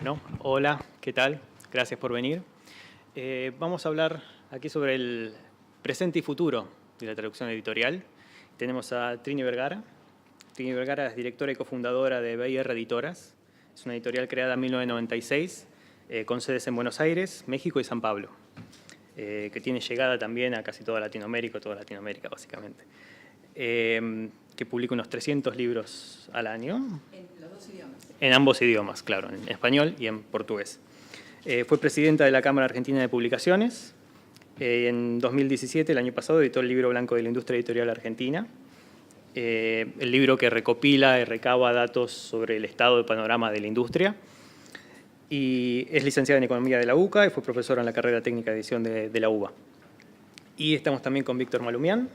Bueno, hola, ¿qué tal? Gracias por venir. Vamos a hablar aquí sobre el presente y futuro de la traducción editorial. Tenemos a Trini Vergara. Trini Vergara es directora y cofundadora de BIR Editoras. Es una editorial creada en 1996 con sedes en Buenos Aires, México y San Pablo, que tiene llegada también a casi toda Latinoamérica básicamente. Que publica unos 300 libros al año. En los dos idiomas. En ambos idiomas, claro, en español y en portugués. Fue presidenta de la Cámara Argentina de Publicaciones. En 2017, el año pasado, editó el Libro Blanco de la Industria Editorial Argentina, el libro que recopila y recaba datos sobre el estado de panorama de la industria. Y es licenciada en Economía de la UCA y fue profesora en la carrera técnica de edición de la UBA. Y estamos también con Víctor Malumian.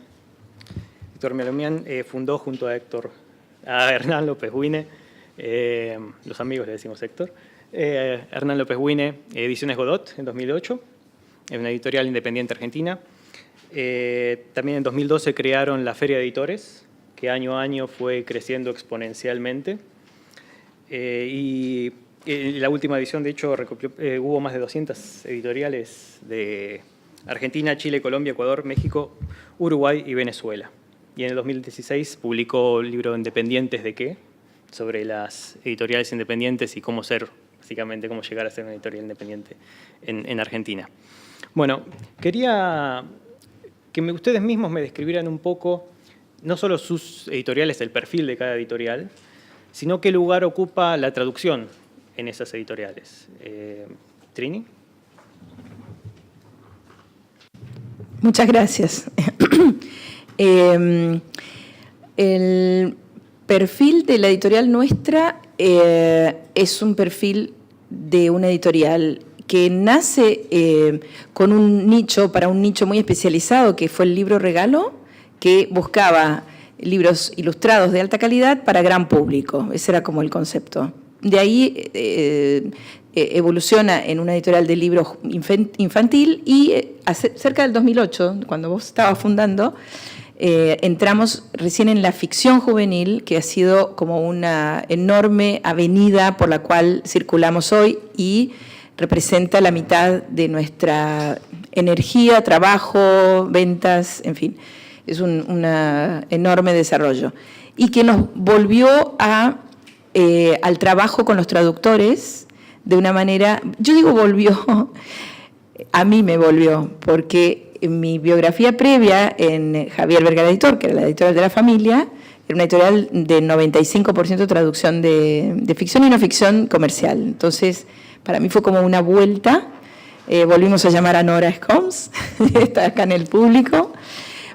Víctor Malumian fundó junto a Hernán López Wine, los amigos le decimos Héctor, Hernán López Wine, Ediciones Godot en 2008, es una editorial independiente argentina. También en 2012 crearon la Feria de Editores, que año a año fue creciendo exponencialmente. Y la última edición, de hecho, hubo más de 200 editoriales de Argentina, Chile, Colombia, Ecuador, México, Uruguay y Venezuela. Y en el 2016 publicó el libro Independientes de qué, sobre las editoriales independientes y cómo llegar a ser una editorial independiente en Argentina. Bueno, quería que ustedes mismos me describieran un poco, no solo sus editoriales, el perfil de cada editorial, sino qué lugar ocupa la traducción en esas editoriales. Trini. Muchas gracias. El perfil de la editorial nuestra es un perfil de una editorial que nace con un nicho, para un nicho muy especializado, que fue el libro regalo, que buscaba libros ilustrados de alta calidad para gran público. Ese era como el concepto. De ahí evoluciona en una editorial de libros infantil y cerca del 2008, cuando vos estabas fundando, entramos recién en la ficción juvenil, que ha sido como una enorme avenida por la cual circulamos hoy y representa la mitad de nuestra energía, trabajo, ventas, en fin, es un enorme desarrollo. Y que nos volvió al trabajo con los traductores de una manera, yo digo volvió, a mí me volvió, porque en mi biografía previa en Javier Vergara Editor, que era la editorial de la familia, era una editorial de 95% traducción de ficción y no ficción comercial. Entonces, para mí fue como una vuelta. Volvimos a llamar a Nora Scoms, está acá en el público,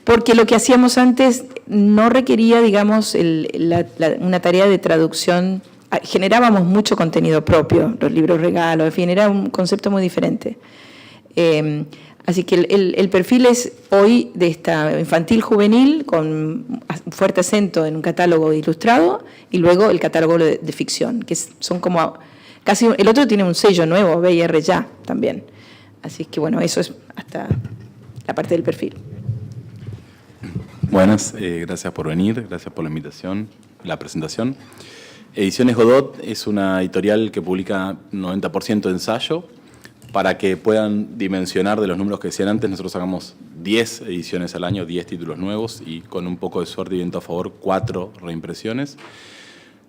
porque lo que hacíamos antes no requería, digamos, una tarea de traducción. Generábamos mucho contenido propio, los libros regalos, en fin, era un concepto muy diferente. Así que el perfil es hoy de esta infantil juvenil con fuerte acento en un catálogo ilustrado y luego el catálogo de ficción, que son como casi, el otro tiene un sello nuevo, BIR Ya también. Así que bueno, eso es hasta la parte del perfil. Buenas, gracias por venir, gracias por la invitación, la presentación. Ediciones Godot es una editorial que publica 90% de ensayo. Para que puedan dimensionar de los números que decían antes, nosotros sacamos 10 ediciones al año, 10 títulos nuevos y con un poco de suerte y viento a favor, 4 reimpresiones.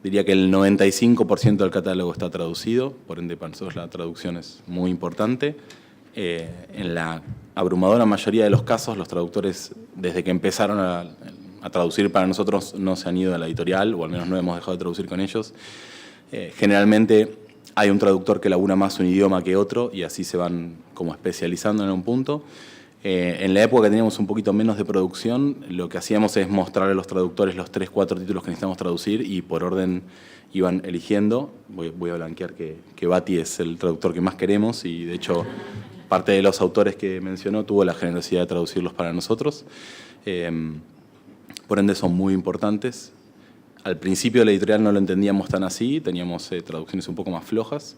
Diría que el 95% del catálogo está traducido, por ende para nosotros la traducción es muy importante. En la abrumadora mayoría de los casos, los traductores, desde que empezaron a traducir para nosotros, no se han ido a la editorial, o al menos no hemos dejado de traducir con ellos. Generalmente hay un traductor que labura más un idioma que otro y así se van como especializando en un punto. En la época que teníamos un poquito menos de producción, lo que hacíamos es mostrar a los traductores los 3, 4 títulos que necesitamos traducir y por orden iban eligiendo. Voy a blanquear que Bati es el traductor que más queremos y de hecho parte de los autores que mencionó tuvo la generosidad de traducirlos para nosotros. Por ende son muy importantes. Al principio la editorial no lo entendíamos tan así, teníamos traducciones un poco más flojas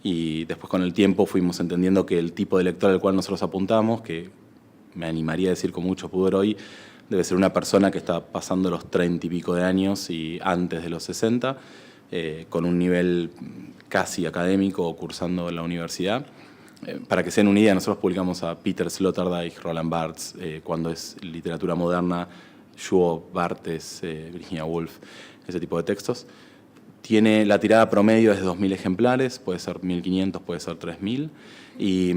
y después con el tiempo fuimos entendiendo que el tipo de lector al cual nosotros apuntamos, que me animaría a decir con mucho pudor hoy, debe ser una persona que está pasando los 30 y pico de años y antes de los 60, con un nivel casi académico o cursando en la universidad. Para que se den una idea, nosotros publicamos a Peter Sloterdijk, Roland Barthes, cuando es literatura moderna, Yuval Barthes, Virginia Woolf, ese tipo de textos. Tiene la tirada promedio es de 2.000 ejemplares, puede ser 1.500, puede ser 3.000. Y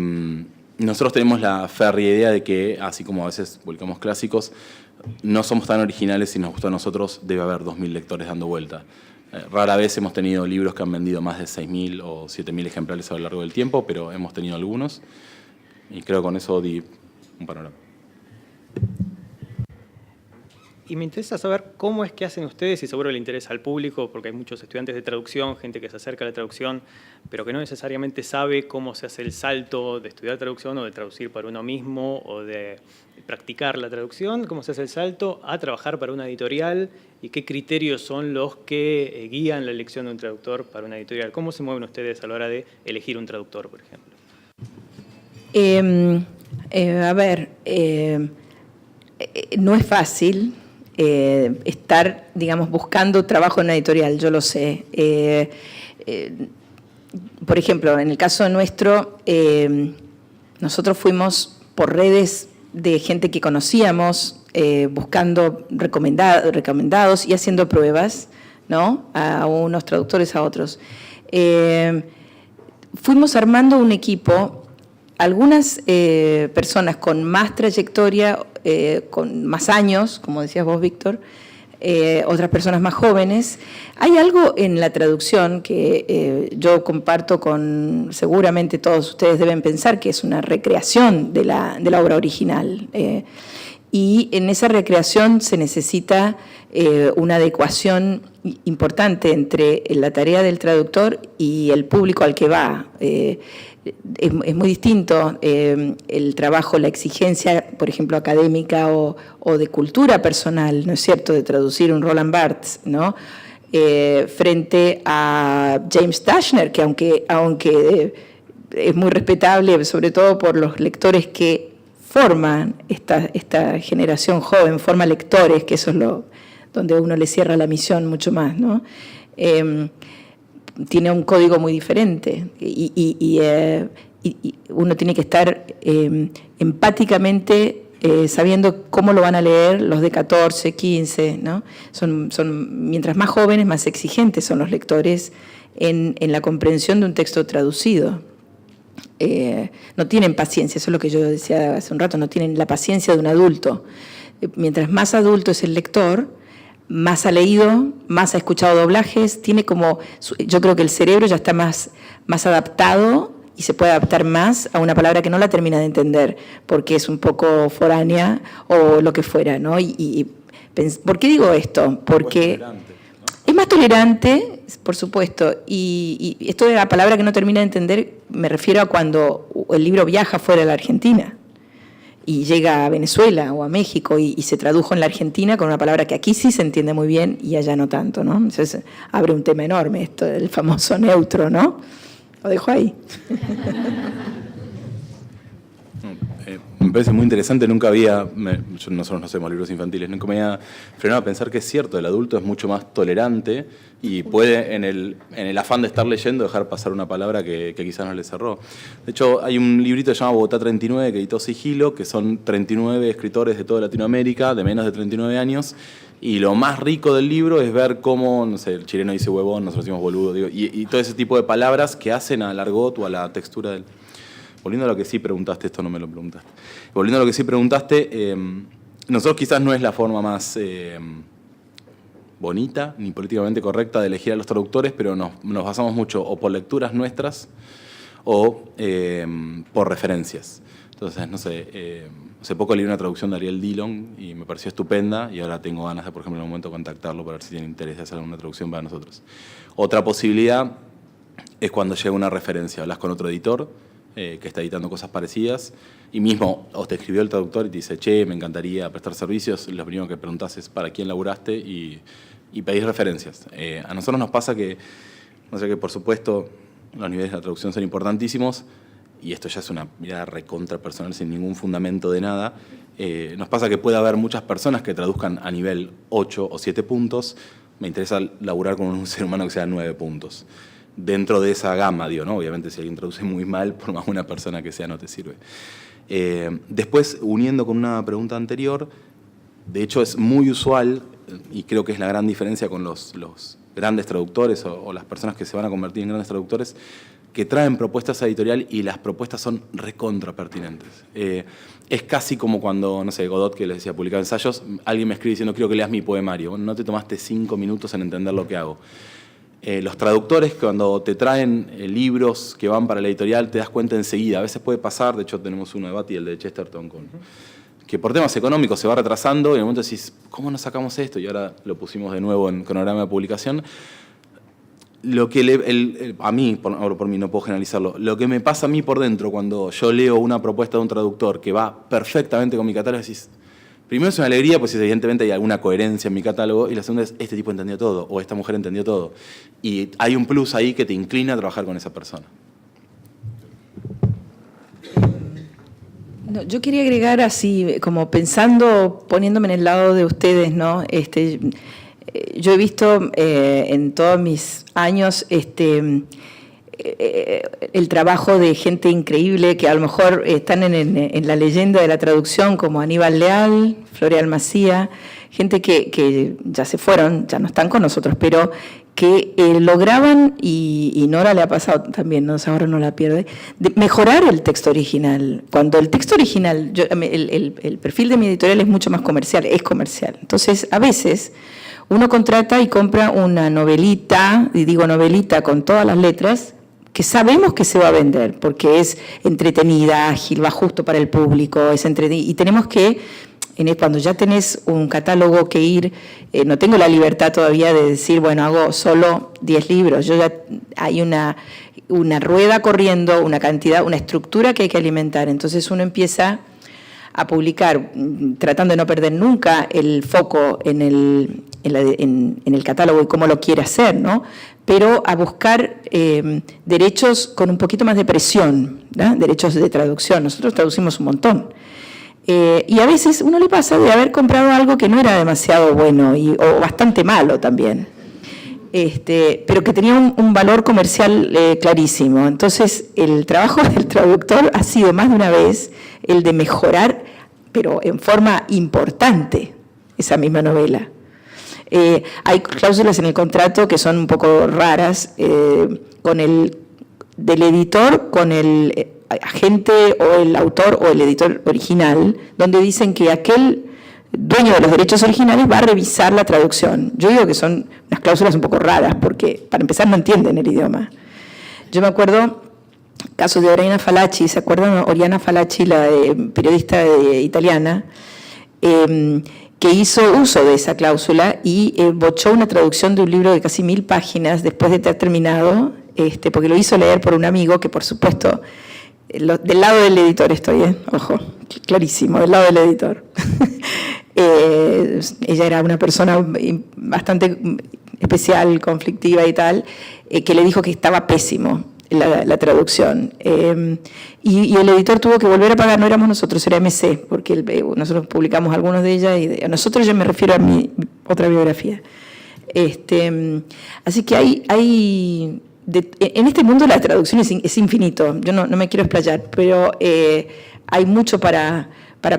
nosotros tenemos la férrea idea de que, así como a veces publicamos clásicos, no somos tan originales. Si nos gustó a nosotros, debe haber 2.000 lectores dando vuelta. Rara vez hemos tenido libros que han vendido más de 6.000 o 7.000 ejemplares a lo largo del tiempo, pero hemos tenido algunos. Y creo que con eso di un panorama. Y me interesa saber cómo es que hacen ustedes, y seguro le interesa al público, porque hay muchos estudiantes de traducción, gente que se acerca a la traducción, pero que no necesariamente sabe cómo se hace el salto de estudiar traducción o de traducir para uno mismo o de practicar la traducción, cómo se hace el salto a trabajar para una editorial y qué criterios son los que guían la elección de un traductor para una editorial. ¿Cómo se mueven ustedes a la hora de elegir un traductor, por ejemplo? No es fácil estar, digamos, buscando trabajo en una editorial, yo lo sé. Por ejemplo, en el caso nuestro, nosotros fuimos por redes de gente que conocíamos, buscando recomendados y haciendo pruebas, ¿no? A unos traductores, a otros. Fuimos armando un equipo, algunas personas con más trayectoria, con más años, como decías vos, Víctor, otras personas más jóvenes. Hay algo en la traducción que yo comparto con, seguramente todos ustedes deben pensar, que es una recreación de la obra original. Y en esa recreación se necesita una adecuación importante entre la tarea del traductor y el público al que va. Es muy distinto el trabajo, la exigencia, por ejemplo, académica o de cultura personal, ¿no es cierto?, de traducir un Roland Barthes, ¿no?, frente a James Dashner, que aunque es muy respetable, sobre todo por los lectores que forman esta generación joven, forma lectores, que eso es donde uno le cierra la misión mucho más, ¿no? Tiene un código muy diferente y uno tiene que estar empáticamente sabiendo cómo lo van a leer los de 14, 15, ¿no? Mientras más jóvenes, más exigentes son los lectores en la comprensión de un texto traducido. No tienen paciencia, eso es lo que yo decía hace un rato, no tienen la paciencia de un adulto. Mientras más adulto es el lector, más ha leído, más ha escuchado doblajes, tiene como, yo creo que el cerebro ya está más adaptado y se puede adaptar más a una palabra que no la termina de entender porque es un poco foránea o lo que fuera, ¿no? ¿Por qué digo esto? Porque es más tolerante, por supuesto, y esto de la palabra que no termina de entender me refiero a cuando el libro viaja fuera de la Argentina y llega a Venezuela o a México y se tradujo en la Argentina con una palabra que aquí sí se entiende muy bien y allá no tanto, ¿no? Entonces abre un tema enorme esto del famoso neutro, ¿no? Lo dejo ahí. Me parece muy interesante, nosotros no hacemos libros infantiles, nunca me había frenado a pensar que es cierto, el adulto es mucho más tolerante y puede en el afán de estar leyendo dejar pasar una palabra que quizás no le cerró. De hecho, hay un librito que se llama Bogotá 39 que editó Sigilo, que son 39 escritores de toda Latinoamérica, de menos de 39 años, y lo más rico del libro es ver cómo, no sé, el chileno dice huevón, nosotros decimos boludo, y todo ese tipo de palabras que hacen al argot o a la textura del... Volviendo a lo que sí preguntaste, esto no me lo preguntaste. Volviendo a lo que sí preguntaste, nosotros quizás no es la forma más bonita ni políticamente correcta de elegir a los traductores, pero nos basamos mucho o por lecturas nuestras o por referencias. Entonces, no sé, hace poco leí una traducción de Ariel Dillon y me pareció estupenda y ahora tengo ganas de, por ejemplo, en un momento contactarlo para ver si tiene interés de hacer alguna traducción para nosotros. Otra posibilidad es cuando llega una referencia, hablas con otro editor que está editando cosas parecidas y mismo o te escribió el traductor y te dice, che, me encantaría prestar servicios, lo primero que preguntás es para quién laburaste y pedís referencias. A nosotros nos pasa que, no sé, que por supuesto los niveles de la traducción son importantísimos y esto ya es una mirada recontra personal sin ningún fundamento de nada. Nos pasa que puede haber muchas personas que traduzcan a nivel 8 o 7 puntos, me interesa laburar con un ser humano que sea 9 puntos. Dentro de esa gama, digo, ¿no? Obviamente si alguien traduce muy mal, por más buena persona que sea, no te sirve. Después, uniendo con una pregunta anterior, de hecho es muy usual, y creo que es la gran diferencia con los grandes traductores o las personas que se van a convertir en grandes traductores, que traen propuestas a editorial y las propuestas son recontra pertinentes. Es casi como cuando, no sé, Godot, que les decía, publicaba ensayos, alguien me escribe diciendo, quiero que leas mi poemario. Bueno, no te tomaste 5 minutos en entender lo que hago. Los traductores, cuando te traen libros que van para la editorial, te das cuenta enseguida. A veces puede pasar, de hecho tenemos uno de Batty, el de Chesterton, que por temas económicos se va retrasando y en el momento decís, ¿cómo no sacamos esto? Y ahora lo pusimos de nuevo en cronograma de publicación. Lo que a mí, por mí no puedo generalizarlo, lo que me pasa a mí por dentro cuando yo leo una propuesta de un traductor que va perfectamente con mi catálogo, decís, primero es una alegría, pues evidentemente hay alguna coherencia en mi catálogo, y la segunda es, este tipo entendió todo, o esta mujer entendió todo. Y hay un plus ahí que te inclina a trabajar con esa persona. No, yo quería agregar así, como pensando, poniéndome en el lado de ustedes, ¿no? Yo he visto en todos mis años el trabajo de gente increíble que a lo mejor están en la leyenda de la traducción, como Aníbal Leal, Floreal Macía, gente que ya se fueron, ya no están con nosotros, pero que lograban, y Nora le ha pasado también, ¿no? Ahora no la pierde, de mejorar el texto original. Cuando el texto original, el perfil de mi editorial es mucho más comercial, es comercial. Entonces, a veces uno contrata y compra una novelita, y digo novelita con todas las letras, que sabemos que se va a vender, porque es entretenida, ágil, va justo para el público, es entretenida, y tenemos que, cuando ya tenés un catálogo que ir, no tengo la libertad todavía de decir, bueno, hago solo 10 libros, yo ya hay una rueda corriendo, una cantidad, una estructura que hay que alimentar, entonces uno empieza a publicar, tratando de no perder nunca el foco en el catálogo y cómo lo quiere hacer, ¿no? Pero a buscar derechos con un poquito más de presión, ¿no? Derechos de traducción. Nosotros traducimos un montón. Y a veces uno le pasa de haber comprado algo que no era demasiado bueno o bastante malo también, pero que tenía un valor comercial clarísimo. Entonces, el trabajo del traductor ha sido más de una vez el de mejorar, pero en forma importante, esa misma novela. Hay cláusulas en el contrato que son un poco raras, del editor con el agente o el autor o el editor original, donde dicen que aquel dueño de los derechos originales va a revisar la traducción. Yo digo que son unas cláusulas un poco raras, porque para empezar no entienden el idioma. Yo me acuerdo casos de Oriana Fallaci, ¿se acuerdan? Oriana Fallaci, la periodista italiana, que hizo uso de esa cláusula y bochó una traducción de un libro de casi 1000 páginas después de estar terminado, porque lo hizo leer por un amigo que, por supuesto, del lado del editor estoy, ojo, clarísimo, del lado del editor. Ella era una persona bastante especial, conflictiva y tal, que le dijo que estaba pésimo la traducción. Y el editor tuvo que volver a pagar, no éramos nosotros, era MC, porque nosotros publicamos algunos de ella, y nosotros yo me refiero a mi otra biografía. Así que en este mundo la traducción es infinito, yo no me quiero explayar, pero hay mucho para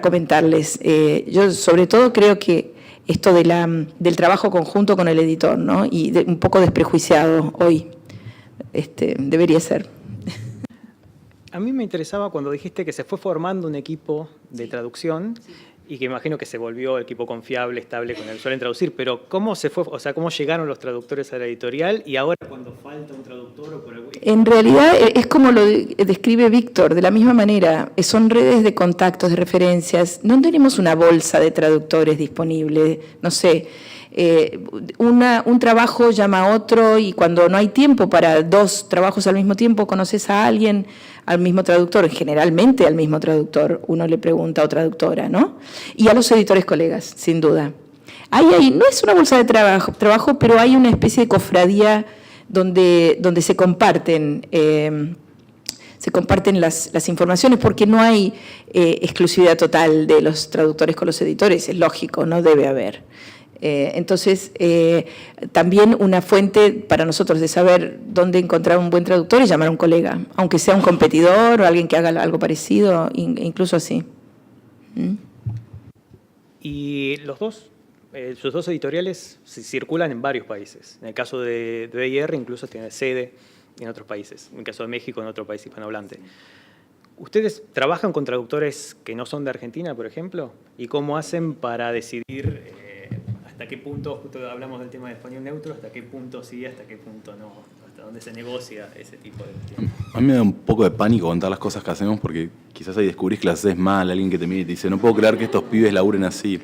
comentarles. Yo sobre todo creo que esto del trabajo conjunto con el editor, ¿no? Y un poco desprejuiciado hoy, debería ser. A mí me interesaba cuando dijiste que se fue formando un equipo de traducción, y que imagino que se volvió el equipo confiable, estable, con el que suelen traducir, pero ¿cómo se fue, cómo llegaron los traductores a la editorial y ahora cuando falta un traductor o por algún... En realidad es como lo describe Víctor, de la misma manera, son redes de contactos, de referencias, no tenemos una bolsa de traductores disponible, no sé, un trabajo llama a otro y cuando no hay tiempo para 2 trabajos al mismo tiempo, conoces a alguien, al mismo traductor, generalmente al mismo traductor, uno le pregunta o traductora, ¿no? Y a los editores colegas, sin duda. No es una bolsa de trabajo, pero hay una especie de cofradía donde se comparten las informaciones, porque no hay exclusividad total de los traductores con los editores, es lógico, no debe haber. Entonces, también una fuente para nosotros de saber dónde encontrar un buen traductor es llamar a un colega, aunque sea un competidor o alguien que haga algo parecido, incluso así. Y sus dos editoriales circulan en varios países. En el caso de BIR incluso tiene sede en otros países. En el caso de México, en otro país hispanohablante. ¿Ustedes trabajan con traductores que no son de Argentina, por ejemplo? ¿Y cómo hacen para decidir hasta qué punto, justo hablamos del tema de español neutro, hasta qué punto sí, hasta qué punto no? ¿Hasta dónde se negocia ese tipo de cuestiones? A mí me da un poco de pánico contar las cosas que hacemos porque quizás ahí descubrís que las haces mal, alguien que te mira y te dice, no puedo creer que estos pibes laburen así.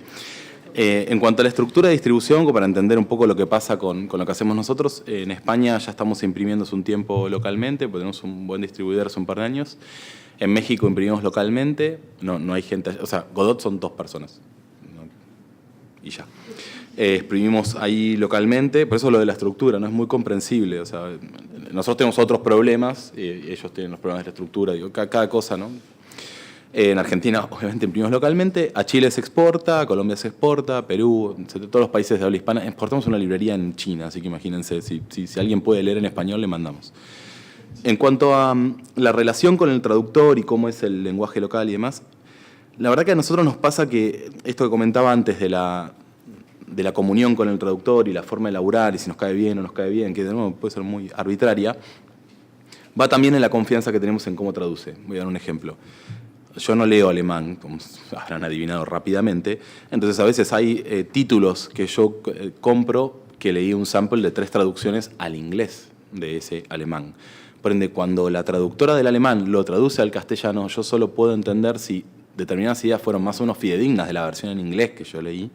En cuanto a la estructura de distribución, para entender un poco lo que pasa con lo que hacemos nosotros, en España ya estamos imprimiendo hace un tiempo localmente, porque tenemos un buen distribuidor hace un par de años. En México imprimimos localmente, no hay gente, o sea, Godot son 2 personas, y ya. Exprimimos ahí localmente, por eso lo de la estructura, no es muy comprensible, o sea, nosotros tenemos otros problemas, ellos tienen los problemas de la estructura, digo, cada cosa, ¿no? En Argentina, obviamente, imprimimos localmente, a Chile se exporta, a Colombia se exporta, a Perú, todos los países de habla hispana. Exportamos una librería en China, así que imagínense, si alguien puede leer en español, le mandamos. En cuanto a la relación con el traductor y cómo es el lenguaje local y demás, la verdad que a nosotros nos pasa que esto que comentaba antes de la comunión con el traductor y la forma de laburar y si nos cae bien o nos cae bien, que de nuevo puede ser muy arbitraria, va también en la confianza que tenemos en cómo traduce. Voy a dar un ejemplo. Yo no leo alemán, como habrán adivinado rápidamente, entonces a veces hay títulos que yo compro que leí un sample de 3 traducciones al inglés de ese alemán. Por ende, cuando la traductora del alemán lo traduce al castellano, yo solo puedo entender si determinadas ideas fueron más o menos fidedignas de la versión en inglés que yo leí,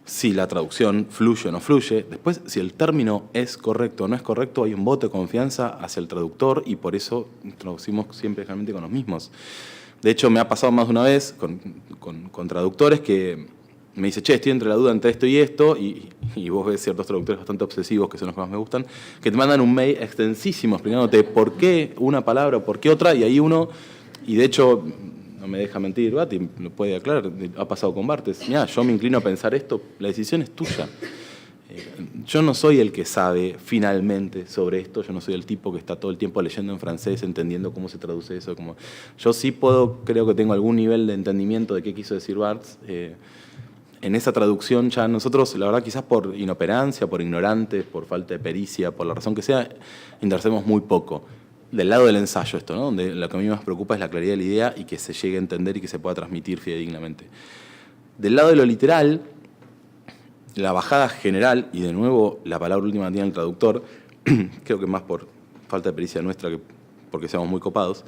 si la traducción fluye o no fluye. Después, si el término es correcto o no es correcto, hay un voto de confianza hacia el traductor y por eso traducimos siempre generalmente con los mismos. De hecho, me ha pasado más de una vez con traductores que me dice, che, estoy entre la duda entre esto y esto, y vos ves ciertos traductores bastante obsesivos, que son los que más me gustan, que te mandan un mail extensísimo explicándote por qué una palabra o por qué otra, y ahí uno, y de hecho, no me deja mentir, Bati, lo puede aclarar, ha pasado con Bartes, mirá, yo me inclino a pensar esto, la decisión es tuya. Yo no soy el que sabe finalmente sobre esto, yo no soy el tipo que está todo el tiempo leyendo en francés, entendiendo cómo se traduce eso. Yo sí creo que tengo algún nivel de entendimiento de qué quiso decir Barthes. En esa traducción ya nosotros, la verdad, quizás por inoperancia, por ignorantes, por falta de pericia, por la razón que sea, interesamos muy poco. Del lado del ensayo esto, ¿no? Donde lo que a mí más preocupa es la claridad de la idea y que se llegue a entender y que se pueda transmitir fidedignamente. Del lado de lo literal, la bajada general, y de nuevo la palabra última tiene el traductor, creo que más por falta de pericia nuestra que porque seamos muy copados,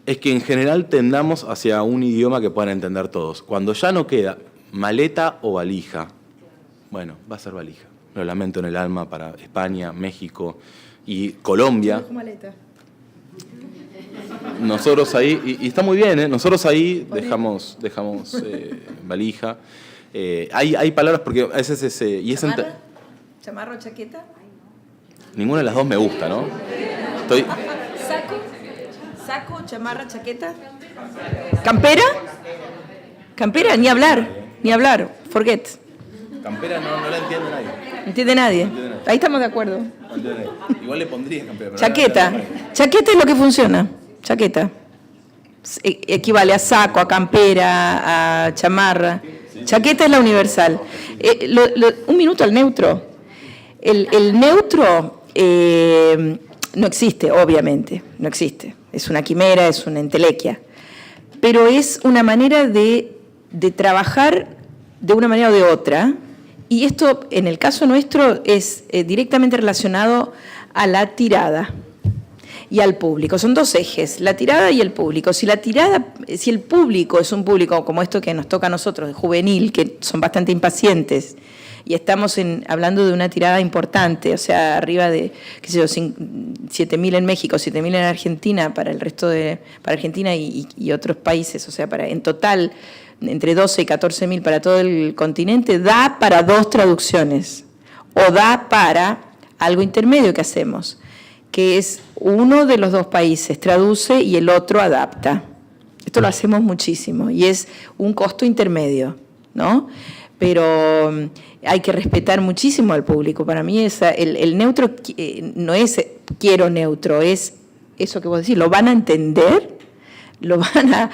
es que en general tendamos hacia un idioma que puedan entender todos. Cuando ya no queda maleta o valija, bueno, va a ser valija. Lo lamento en el alma para España, México y Colombia. Nosotros ahí, y está muy bien, ¿eh? Nosotros ahí dejamos valija. Hay palabras porque a veces ¿Chamarra o chaqueta? Ninguna de las dos me gusta, ¿no? ¿Saco, chamarra, chaqueta? ¿Campera? ¿Campera? Ni hablar, forget. Campera no la entiende nadie. No entiende nadie. Ahí estamos de acuerdo. Igual le pondría campera. Pero chaqueta. Chaqueta es lo que funciona. Chaqueta. Equivale a saco, a campera, a chamarra. Chaqueta es la universal. Un minuto al neutro. El neutro no existe, obviamente. No existe. Es una quimera, es una entelequia. Pero es una manera de trabajar de una manera o de otra. Y esto, en el caso nuestro, es directamente relacionado a la tirada y al público. Son 2 ejes, la tirada y el público. Si el público es un público como esto que nos toca a nosotros, de juvenil, que son bastante impacientes, y estamos hablando de una tirada importante, o sea, arriba de, 7.000 en México, 7.000 en Argentina, para Argentina y otros países, o sea, en total, entre 12 y 14.000 para todo el continente, da para 2 traducciones, o da para algo intermedio que hacemos, que es uno de los 2 países traduce y el otro adapta. Esto lo hacemos muchísimo y es un costo intermedio, ¿no? pero hay que respetar muchísimo al público. Para mí el neutro no es quiero neutro, es eso que vos decís, lo van a entender, lo van a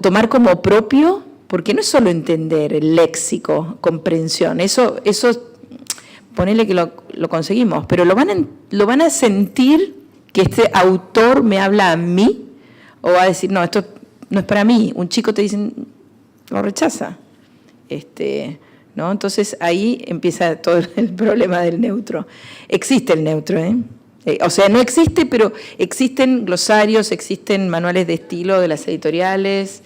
tomar como propio, porque no es solo entender el léxico, comprensión, eso ponele que lo conseguimos, pero lo van a sentir que este autor me habla a mí, o va a decir, no, esto no es para mí. Un chico te dice, lo rechaza. ¿No? Entonces ahí empieza todo el problema del neutro. Existe el neutro, o sea, no existe, pero existen glosarios, existen manuales de estilo de las editoriales.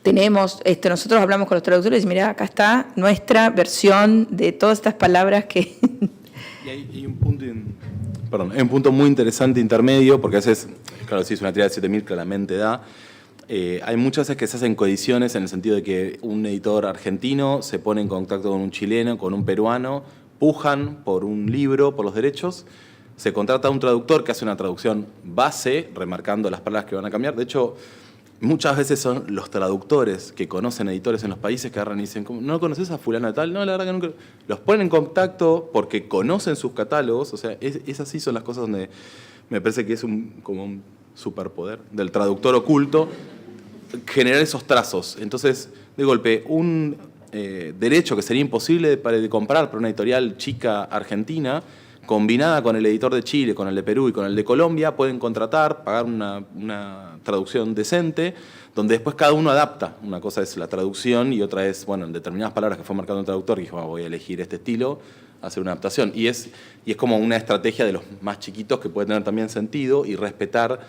Tenemos, nosotros hablamos con los traductores y mira, acá está nuestra versión de todas estas palabras que... Y hay un punto muy interesante intermedio, porque a veces, claro, si es una tirada de 7.000 claramente da. Hay muchas veces que se hacen coediciones en el sentido de que un editor argentino se pone en contacto con un chileno, con un peruano, pujan por un libro, por los derechos, se contrata a un traductor que hace una traducción base, remarcando las palabras que van a cambiar. De hecho, muchas veces son los traductores que conocen editores en los países que agarran y dicen, ¿no conoces a fulano de tal? No, la verdad que nunca. Los ponen en contacto porque conocen sus catálogos. O sea, esas sí son las cosas donde me parece que es como un superpoder del traductor oculto, generar esos trazos. Entonces, de golpe, un derecho que sería imposible de comprar para una editorial chica argentina, combinada con el editor de Chile, con el de Perú y con el de Colombia, pueden contratar, pagar una traducción decente, donde después cada uno adapta. Una cosa es la traducción y otra es, bueno, en determinadas palabras que fue marcado un traductor, y dijo, voy a elegir este estilo, hacer una adaptación. Y es como una estrategia de los más chiquitos que puede tener también sentido y respetar.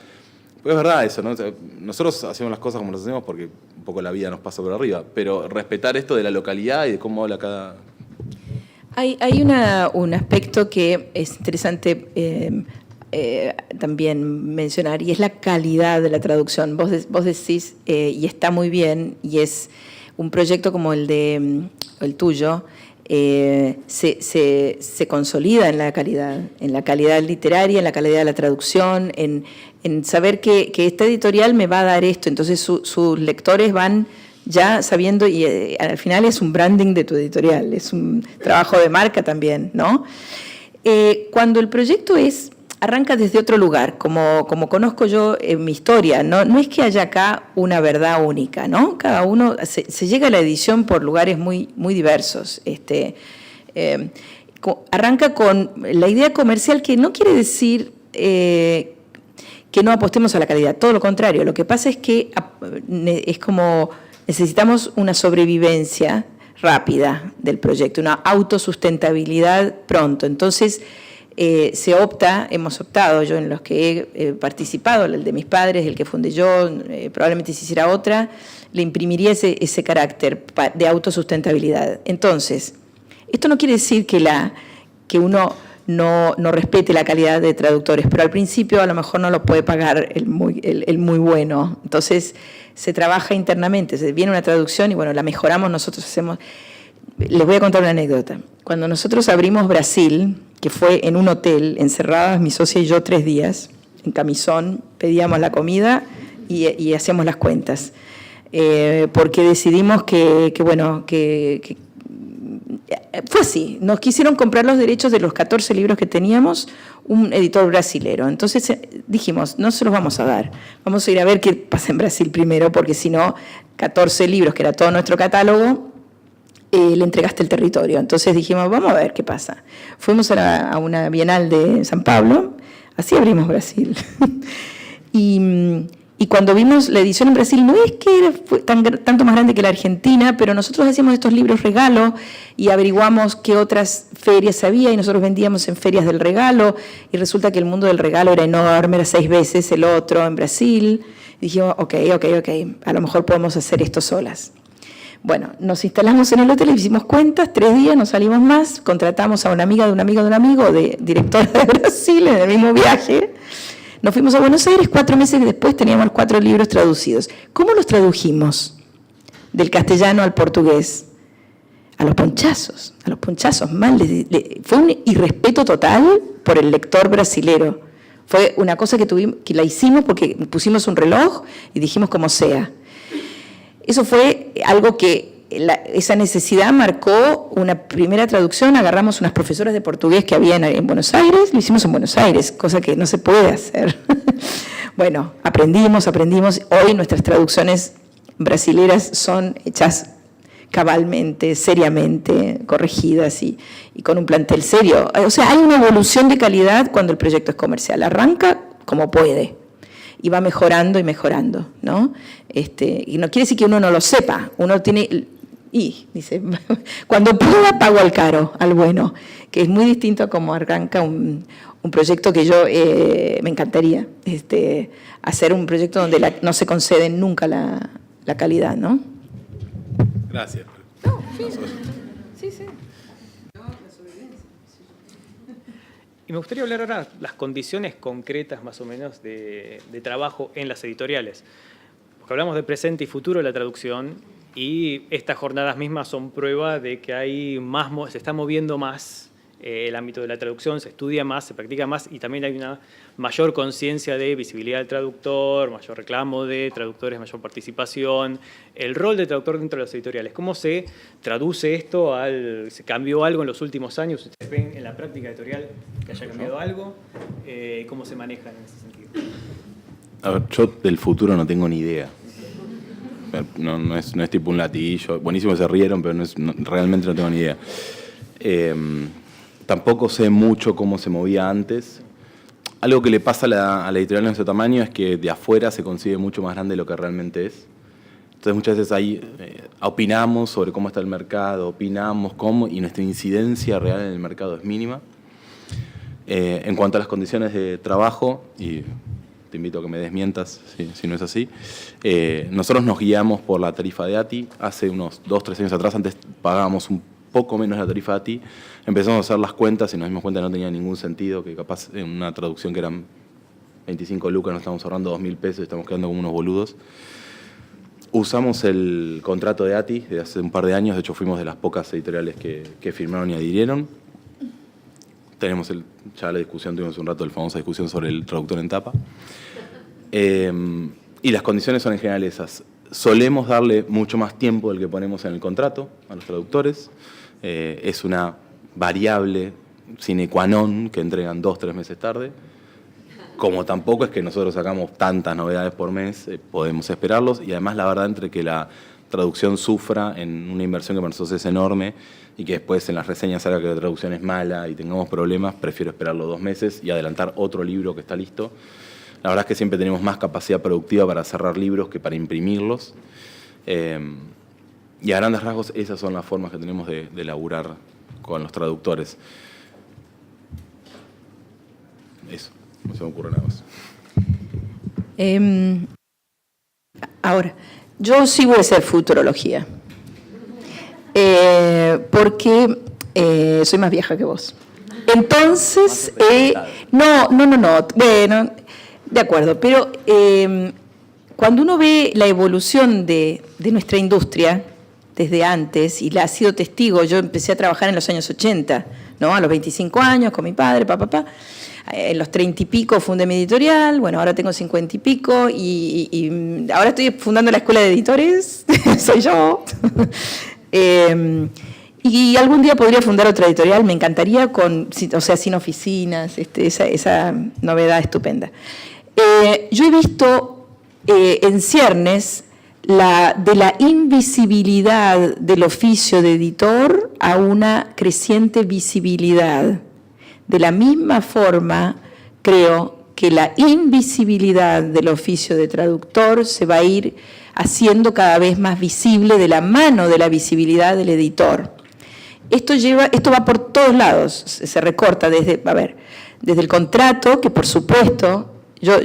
Pues es verdad eso, ¿no? O sea, nosotros hacemos las cosas como las hacemos porque un poco la vida nos pasa por arriba, pero respetar esto de la localidad y de cómo habla cada... Hay un aspecto que es interesante también mencionar, y es la calidad de la traducción. Vos decís, y está muy bien, y es un proyecto como el tuyo, se consolida en la calidad literaria, en la calidad de la traducción, en saber que esta editorial me va a dar esto, entonces sus lectores van ya sabiendo, y al final es un branding de tu editorial, es un trabajo de marca también, ¿no? Cuando el proyecto arranca desde otro lugar, como conozco yo en mi historia, no es que haya acá una verdad única, ¿no? Cada uno se llega a la edición por lugares muy, muy diversos. Arranca con la idea comercial, que no quiere decir que no apostemos a la calidad, todo lo contrario. Lo que pasa es que es como necesitamos una sobrevivencia rápida del proyecto, una autosustentabilidad pronto. Entonces, hemos optado, yo en los que he participado, el de mis padres, el que fundé yo, probablemente si hiciera otra, le imprimiría ese carácter de autosustentabilidad. Entonces, esto no quiere decir que uno no respete la calidad de traductores, pero al principio a lo mejor no lo puede pagar el muy bueno. Entonces, se trabaja internamente, se viene una traducción y bueno, la mejoramos, nosotros hacemos... Les voy a contar una anécdota. Cuando nosotros abrimos Brasil, que fue en un hotel, encerradas mi socia y yo 3 días, en camisón, pedíamos la comida y hacíamos las cuentas, porque decidimos que fue así, nos quisieron comprar los derechos de los 14 libros que teníamos, un editor brasilero. Entonces dijimos, no se los vamos a dar, vamos a ir a ver qué pasa en Brasil primero, porque si no, 14 libros, que era todo nuestro catálogo, le entregaste el territorio. Entonces dijimos, vamos a ver qué pasa. Fuimos a una bienal de San Pablo, así abrimos Brasil. Y cuando vimos la edición en Brasil, no es que fue tanto más grande que la Argentina, pero nosotros hacíamos estos libros regalo y averiguamos qué otras ferias había, y nosotros vendíamos en ferias del regalo, y resulta que el mundo del regalo era enorme, era 6 veces el otro en Brasil. Y dijimos, ok, a lo mejor podemos hacer esto solas. Bueno, nos instalamos en el hotel, hicimos cuentas, 3 días, no salimos más, contratamos a una amiga de un amigo de un amigo, de directora de Brasil, en el mismo viaje. Nos fuimos a Buenos Aires, 4 meses después teníamos 4 libros traducidos. ¿Cómo los tradujimos? Del castellano al portugués. A los ponchazos mal. Fue un irrespeto total por el lector brasilero. Fue una cosa que la hicimos porque pusimos un reloj y dijimos como sea. Eso fue algo que esa necesidad marcó una primera traducción, agarramos unas profesoras de portugués que había en Buenos Aires, lo hicimos en Buenos Aires, cosa que no se puede hacer. Bueno, aprendimos, hoy nuestras traducciones brasileras son hechas cabalmente, seriamente, corregidas y con un plantel serio. O sea, hay una evolución de calidad cuando el proyecto es comercial. Arranca como puede y va mejorando y mejorando, ¿no? Y no quiere decir que uno no lo sepa, uno tiene... Y dice, cuando pueda pago al caro, al bueno, que es muy distinto a cómo arranca un proyecto que yo me encantaría, hacer un proyecto donde no se concede nunca la calidad, ¿no? Gracias. No, sí. Y me gustaría hablar ahora de las condiciones concretas, más o menos, de trabajo en las editoriales. Porque hablamos de presente y futuro de la traducción, y estas jornadas mismas son prueba de que se está moviendo más el ámbito de la traducción, se estudia más, se practica más, y también hay una mayor conciencia de visibilidad del traductor, mayor reclamo de traductores, mayor participación, el rol del traductor dentro de las editoriales. ¿Cómo se traduce esto? ¿Se cambió algo en los últimos años? ¿Ustedes ven en la práctica editorial que haya cambiado algo? ¿Cómo se maneja en ese sentido? A ver, yo del futuro no tengo ni idea. No es tipo un latiguillo. Buenísimo, se rieron, pero realmente no tengo ni idea. Tampoco sé mucho cómo se movía antes. Algo que le pasa a la editorial de nuestro tamaño es que de afuera se consigue mucho más grande de lo que realmente es. Entonces muchas veces ahí opinamos sobre cómo está el mercado, opinamos cómo, y nuestra incidencia real en el mercado es mínima. En cuanto a las condiciones de trabajo, y te invito a que me desmientas si no es así, nosotros nos guiamos por la tarifa de ATI. Hace unos 2-3 años atrás, antes pagábamos un poco menos la tarifa de ATI, empezamos a hacer las cuentas y nos dimos cuenta que no tenía ningún sentido, que capaz en una traducción que eran 25 lucas nos estamos ahorrando 2.000 pesos y estamos quedando como unos boludos. Usamos el contrato de ATI de hace un par de años, de hecho fuimos de las pocas editoriales que firmaron y adhirieron. Tenemos ya la discusión, tuvimos un rato la famosa discusión sobre el traductor en tapa. Y las condiciones son en general esas. Solemos darle mucho más tiempo del que ponemos en el contrato a los traductores. Es una variable sine qua non que entregan 2-3 meses tarde. Como tampoco es que nosotros sacamos tantas novedades por mes, podemos esperarlos. Y además, la verdad, entre que la traducción sufra en una inversión que para nosotros es enorme y que después en las reseñas salga que la traducción es mala y tengamos problemas, prefiero esperarlo 2 meses y adelantar otro libro que está listo. La verdad es que siempre tenemos más capacidad productiva para cerrar libros que para imprimirlos. Y a grandes rasgos esas son las formas que tenemos de laburar con los traductores. Eso, no se me ocurre nada más. Ahora, yo sí voy a hacer futurología, porque soy más vieja que vos. Entonces, no, bueno, de acuerdo, pero cuando uno ve la evolución de nuestra industria desde antes, y la ha sido testigo, yo empecé a trabajar en los años 80, ¿no? A los 25 años con mi padre, papá. En los 30 y pico fundé mi editorial, bueno, ahora tengo 50 y pico, y ahora estoy fundando la escuela de editores, soy yo. Y algún día podría fundar otra editorial, me encantaría, sin oficinas, esa novedad estupenda. Yo he visto en ciernes de la invisibilidad del oficio de editor a una creciente visibilidad. De la misma forma, creo que la invisibilidad del oficio de traductor se va a ir haciendo cada vez más visible de la mano de la visibilidad del editor. Esto va por todos lados, se recorta desde el contrato, que por supuesto, yo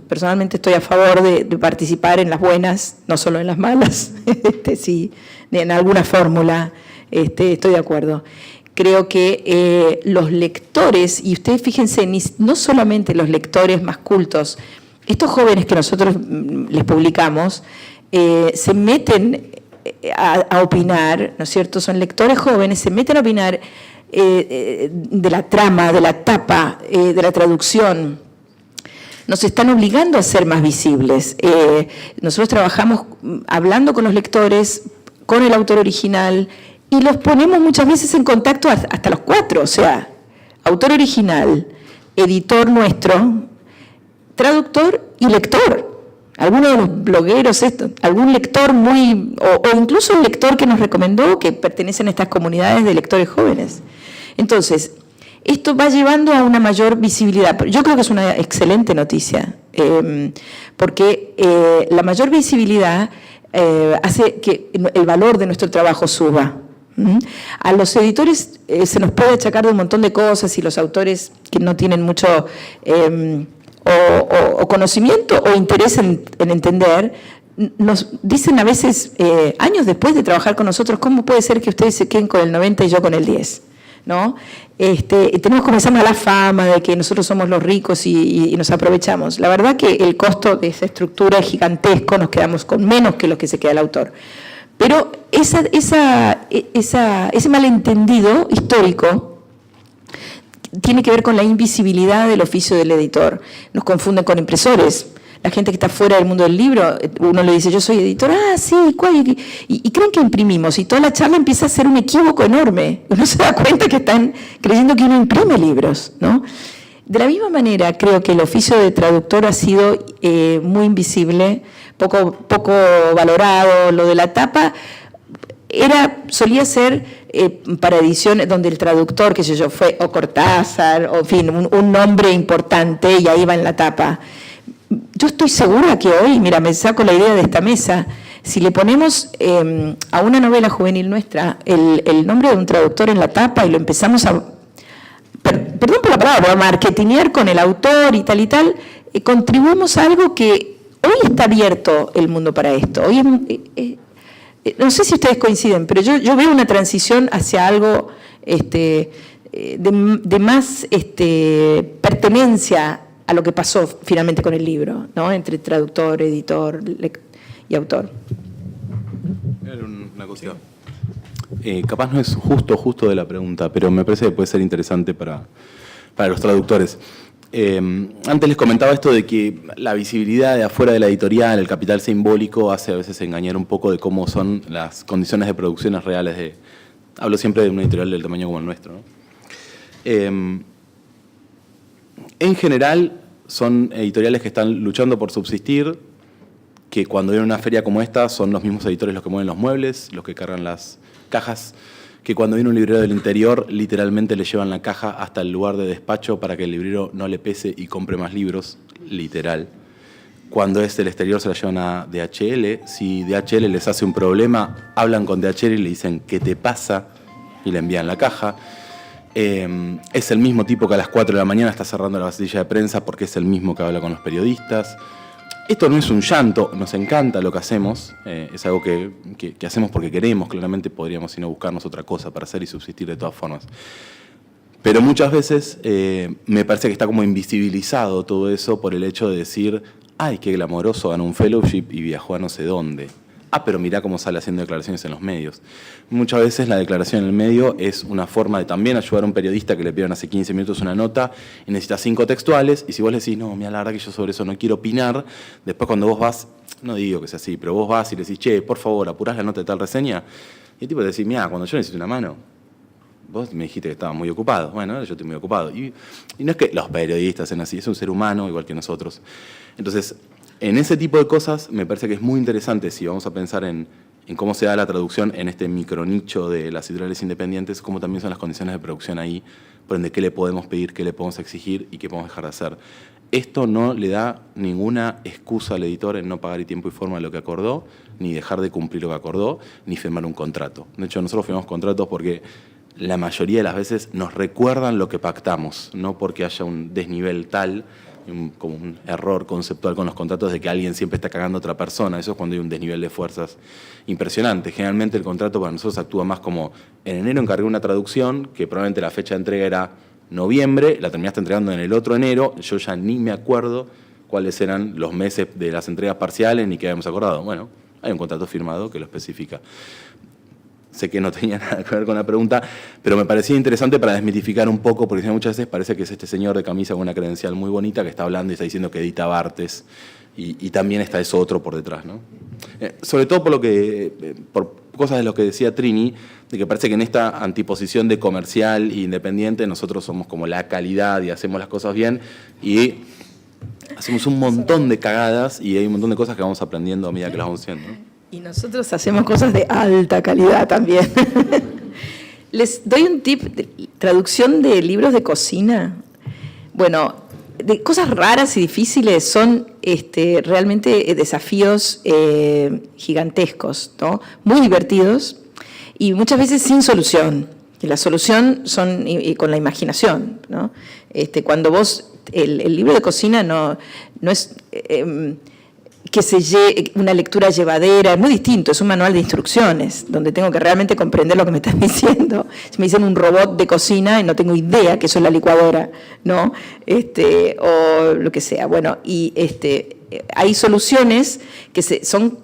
personalmente estoy a favor de participar en las buenas, no solo en las malas, sí, en alguna fórmula, estoy de acuerdo. Creo que los lectores, y ustedes fíjense, no solamente los lectores más cultos, estos jóvenes que nosotros les publicamos, se meten a opinar, ¿no es cierto? Son lectores jóvenes, se meten a opinar de la trama, de la tapa, de la traducción. Nos están obligando a ser más visibles. Nosotros trabajamos hablando con los lectores, con el autor original y los ponemos muchas veces en contacto hasta los 4, o sea, autor original, editor nuestro, traductor y lector. Alguno de los blogueros, algún lector o incluso un lector que nos recomendó, que pertenecen a estas comunidades de lectores jóvenes. Entonces, esto va llevando a una mayor visibilidad. Yo creo que es una excelente noticia, porque la mayor visibilidad hace que el valor de nuestro trabajo suba. A los editores se nos puede achacar de un montón de cosas y los autores que no tienen mucho o conocimiento o interés en entender, nos dicen a veces, años después de trabajar con nosotros, ¿cómo puede ser que ustedes se queden con el 90 y yo con el 10? ¿No? Tenemos que comenzar a la fama de que nosotros somos los ricos y nos aprovechamos. La verdad que el costo de esa estructura es gigantesco, nos quedamos con menos que lo que se queda el autor. Pero ese malentendido histórico tiene que ver con la invisibilidad del oficio del editor. Nos confunden con impresores. La gente que está fuera del mundo del libro, uno le dice, yo soy editor, sí, ¿cuál? Y creen que imprimimos, y toda la charla empieza a ser un equívoco enorme. Uno se da cuenta que están creyendo que uno imprime libros, ¿no? De la misma manera, creo que el oficio de traductor ha sido muy invisible, poco valorado. Lo de la tapa solía ser para ediciones donde el traductor, qué sé yo, fue o Cortázar, o en fin, un nombre importante, y ahí va en la tapa. Yo estoy segura que hoy, mira, me saco la idea de esta mesa, si le ponemos a una novela juvenil nuestra el nombre de un traductor en la tapa y lo empezamos a, perdón por la palabra, a marketinear con el autor y tal, contribuimos a algo que hoy está abierto el mundo para esto. Hoy no sé si ustedes coinciden, pero yo veo una transición hacia algo de más pertenencia a lo que pasó finalmente con el libro, ¿no? Entre traductor, editor y autor. Una cosita. Capaz no es justo de la pregunta, pero me parece que puede ser interesante para los traductores. Antes les comentaba esto de que la visibilidad de afuera de la editorial, el capital simbólico, hace a veces engañar un poco de cómo son las condiciones de producciones reales hablo siempre de una editorial del tamaño como el nuestro, ¿no? En general, son editoriales que están luchando por subsistir, que cuando vienen a una feria como esta son los mismos editores los que mueven los muebles, los que cargan las cajas, que cuando viene un librero del interior literalmente le llevan la caja hasta el lugar de despacho para que el librero no le pese y compre más libros, literal. Cuando es del exterior se la llevan a DHL, si DHL les hace un problema, hablan con DHL y le dicen ¿qué te pasa? Y le envían la caja. Es el mismo tipo que a las 4 de la mañana está cerrando la vasilla de prensa porque es el mismo que habla con los periodistas. Esto no es un llanto, nos encanta lo que hacemos, es algo que hacemos porque queremos, claramente podríamos si no buscarnos otra cosa para hacer y subsistir de todas formas. Pero muchas veces me parece que está como invisibilizado todo eso por el hecho de decir, ay, qué glamoroso, ganó un fellowship y viajó a no sé dónde. Pero mirá cómo sale haciendo declaraciones en los medios. Muchas veces la declaración en el medio es una forma de también ayudar a un periodista que le pidieron hace 15 minutos una nota y necesita 5 textuales, y si vos le decís, no, mira, la verdad que yo sobre eso no quiero opinar, después cuando vos vas, no digo que sea así, pero vos vas y le decís, che, por favor, apurás la nota de tal reseña, y el tipo te decís, mira, cuando yo necesito una mano, vos me dijiste que estaba muy ocupado. Bueno, yo estoy muy ocupado. Y no es que los periodistas sean así, es un ser humano igual que nosotros. Entonces, en ese tipo de cosas me parece que es muy interesante si vamos a pensar en cómo se da la traducción en este micronicho de las editoriales independientes, cómo también son las condiciones de producción ahí, por ende qué le podemos pedir, qué le podemos exigir y qué podemos dejar de hacer. Esto no le da ninguna excusa al editor en no pagar en tiempo y forma lo que acordó, ni dejar de cumplir lo que acordó, ni firmar un contrato. De hecho, nosotros firmamos contratos porque la mayoría de las veces nos recuerdan lo que pactamos, no porque haya un desnivel tal, como un error conceptual con los contratos de que alguien siempre está cagando a otra persona. Eso es cuando hay un desnivel de fuerzas impresionante. Generalmente el contrato para nosotros actúa más como, en enero encargué una traducción, que probablemente la fecha de entrega era noviembre, la terminaste entregando en el otro enero, yo ya ni me acuerdo cuáles eran los meses de las entregas parciales ni qué habíamos acordado. Bueno, hay un contrato firmado que lo especifica. Sé que no tenía nada que ver con la pregunta, pero me parecía interesante para desmitificar un poco, porque muchas veces parece que es este señor de camisa con una credencial muy bonita que está hablando y está diciendo que edita Bartes, y también está eso otro por detrás, ¿no? Sobre todo por cosas de lo que decía Trini, de que parece que en esta antiposición de comercial e independiente nosotros somos como la calidad y hacemos las cosas bien y hacemos un montón de cagadas y hay un montón de cosas que vamos aprendiendo a medida que las vamos haciendo, ¿no? Y nosotros hacemos cosas de alta calidad también. Les doy un tip de traducción de libros de cocina. Bueno, de cosas raras y difíciles son realmente desafíos gigantescos, ¿no? Muy divertidos y muchas veces sin solución. Y la solución son y con la imaginación, ¿no? Cuando vos, el libro de cocina no es que una lectura llevadera, es muy distinto, es un manual de instrucciones, donde tengo que realmente comprender lo que me están diciendo. Si me dicen un robot de cocina y no tengo idea que eso es la licuadora, ¿no? O lo que sea. Bueno, y hay soluciones que son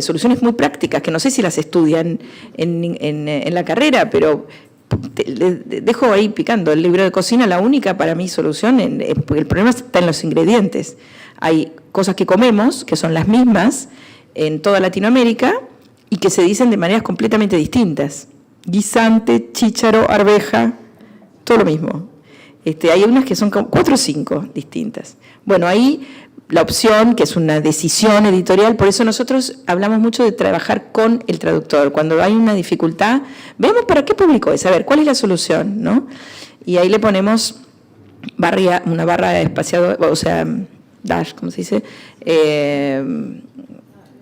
soluciones muy prácticas, que no sé si las estudian en la carrera, pero les dejo ahí picando. El libro de cocina, la única para mí solución, porque el problema está en los ingredientes. Hay cosas que comemos, que son las mismas en toda Latinoamérica y que se dicen de maneras completamente distintas. Guisante, chícharo, arveja, todo lo mismo. Hay unas que son 4 o 5 distintas. Bueno, ahí la opción, que es una decisión editorial, por eso nosotros hablamos mucho de trabajar con el traductor. Cuando hay una dificultad, veamos para qué público es, a ver, ¿cuál es la solución? ¿No? Y ahí le ponemos una barra espaciada, o sea, dash, ¿cómo se dice?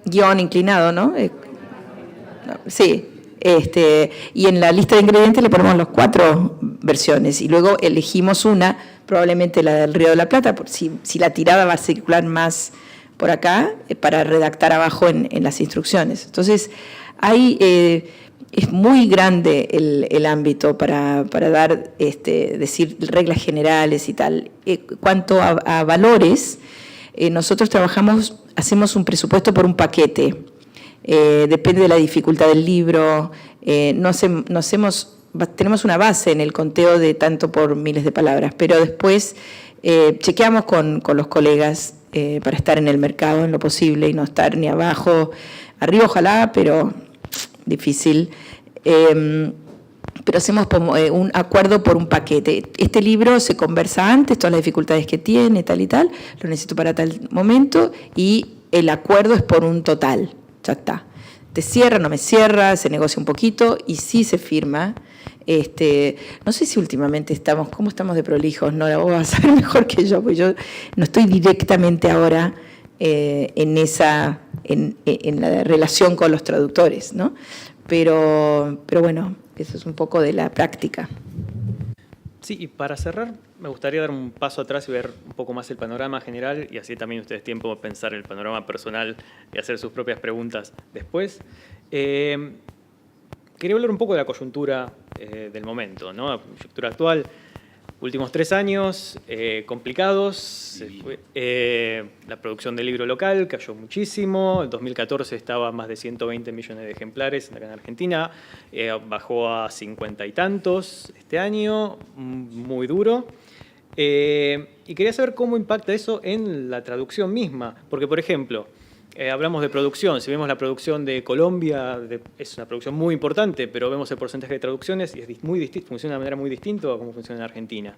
Guión inclinado, ¿no? Sí. Y en la lista de ingredientes le ponemos las 4 versiones y luego elegimos una, probablemente la del Río de la Plata, si la tirada va a circular más por acá, para redactar abajo en las instrucciones. Entonces, es muy grande el ámbito para dar, decir reglas generales y tal. Cuanto a valores, nosotros hacemos un presupuesto por un paquete. Depende de la dificultad del libro. Tenemos una base en el conteo de tanto por miles de palabras, pero después chequeamos con los colegas para estar en el mercado en lo posible y no estar ni abajo, arriba ojalá, pero difícil. Pero hacemos como un acuerdo por un paquete. Este libro se conversa antes, todas las dificultades que tiene, tal y tal, lo necesito para tal momento, y el acuerdo es por un total, ya está. Te cierra, no me cierra, se negocia un poquito y sí se firma. No sé si últimamente ¿cómo estamos de prolijos? No, vos vas a saber mejor que yo, porque yo no estoy directamente ahora en la relación con los traductores, ¿no? Pero bueno, eso es un poco de la práctica. Sí, y para cerrar, me gustaría dar un paso atrás y ver un poco más el panorama general y así también ustedes tiempo de pensar el panorama personal y hacer sus propias preguntas después. Quería hablar un poco de la coyuntura del momento, ¿no? La coyuntura actual. Últimos 3 años complicados. La producción del libro local cayó muchísimo. En 2014 estaba a más de 120 millones de ejemplares acá en Argentina. Bajó a 50 y tantos este año. Muy duro. Y quería saber cómo impacta eso en la traducción misma. Porque, por ejemplo, hablamos de producción. Si vemos la producción de Colombia, es una producción muy importante, pero vemos el porcentaje de traducciones y es muy distinto, funciona de manera muy distinta a cómo funciona en Argentina.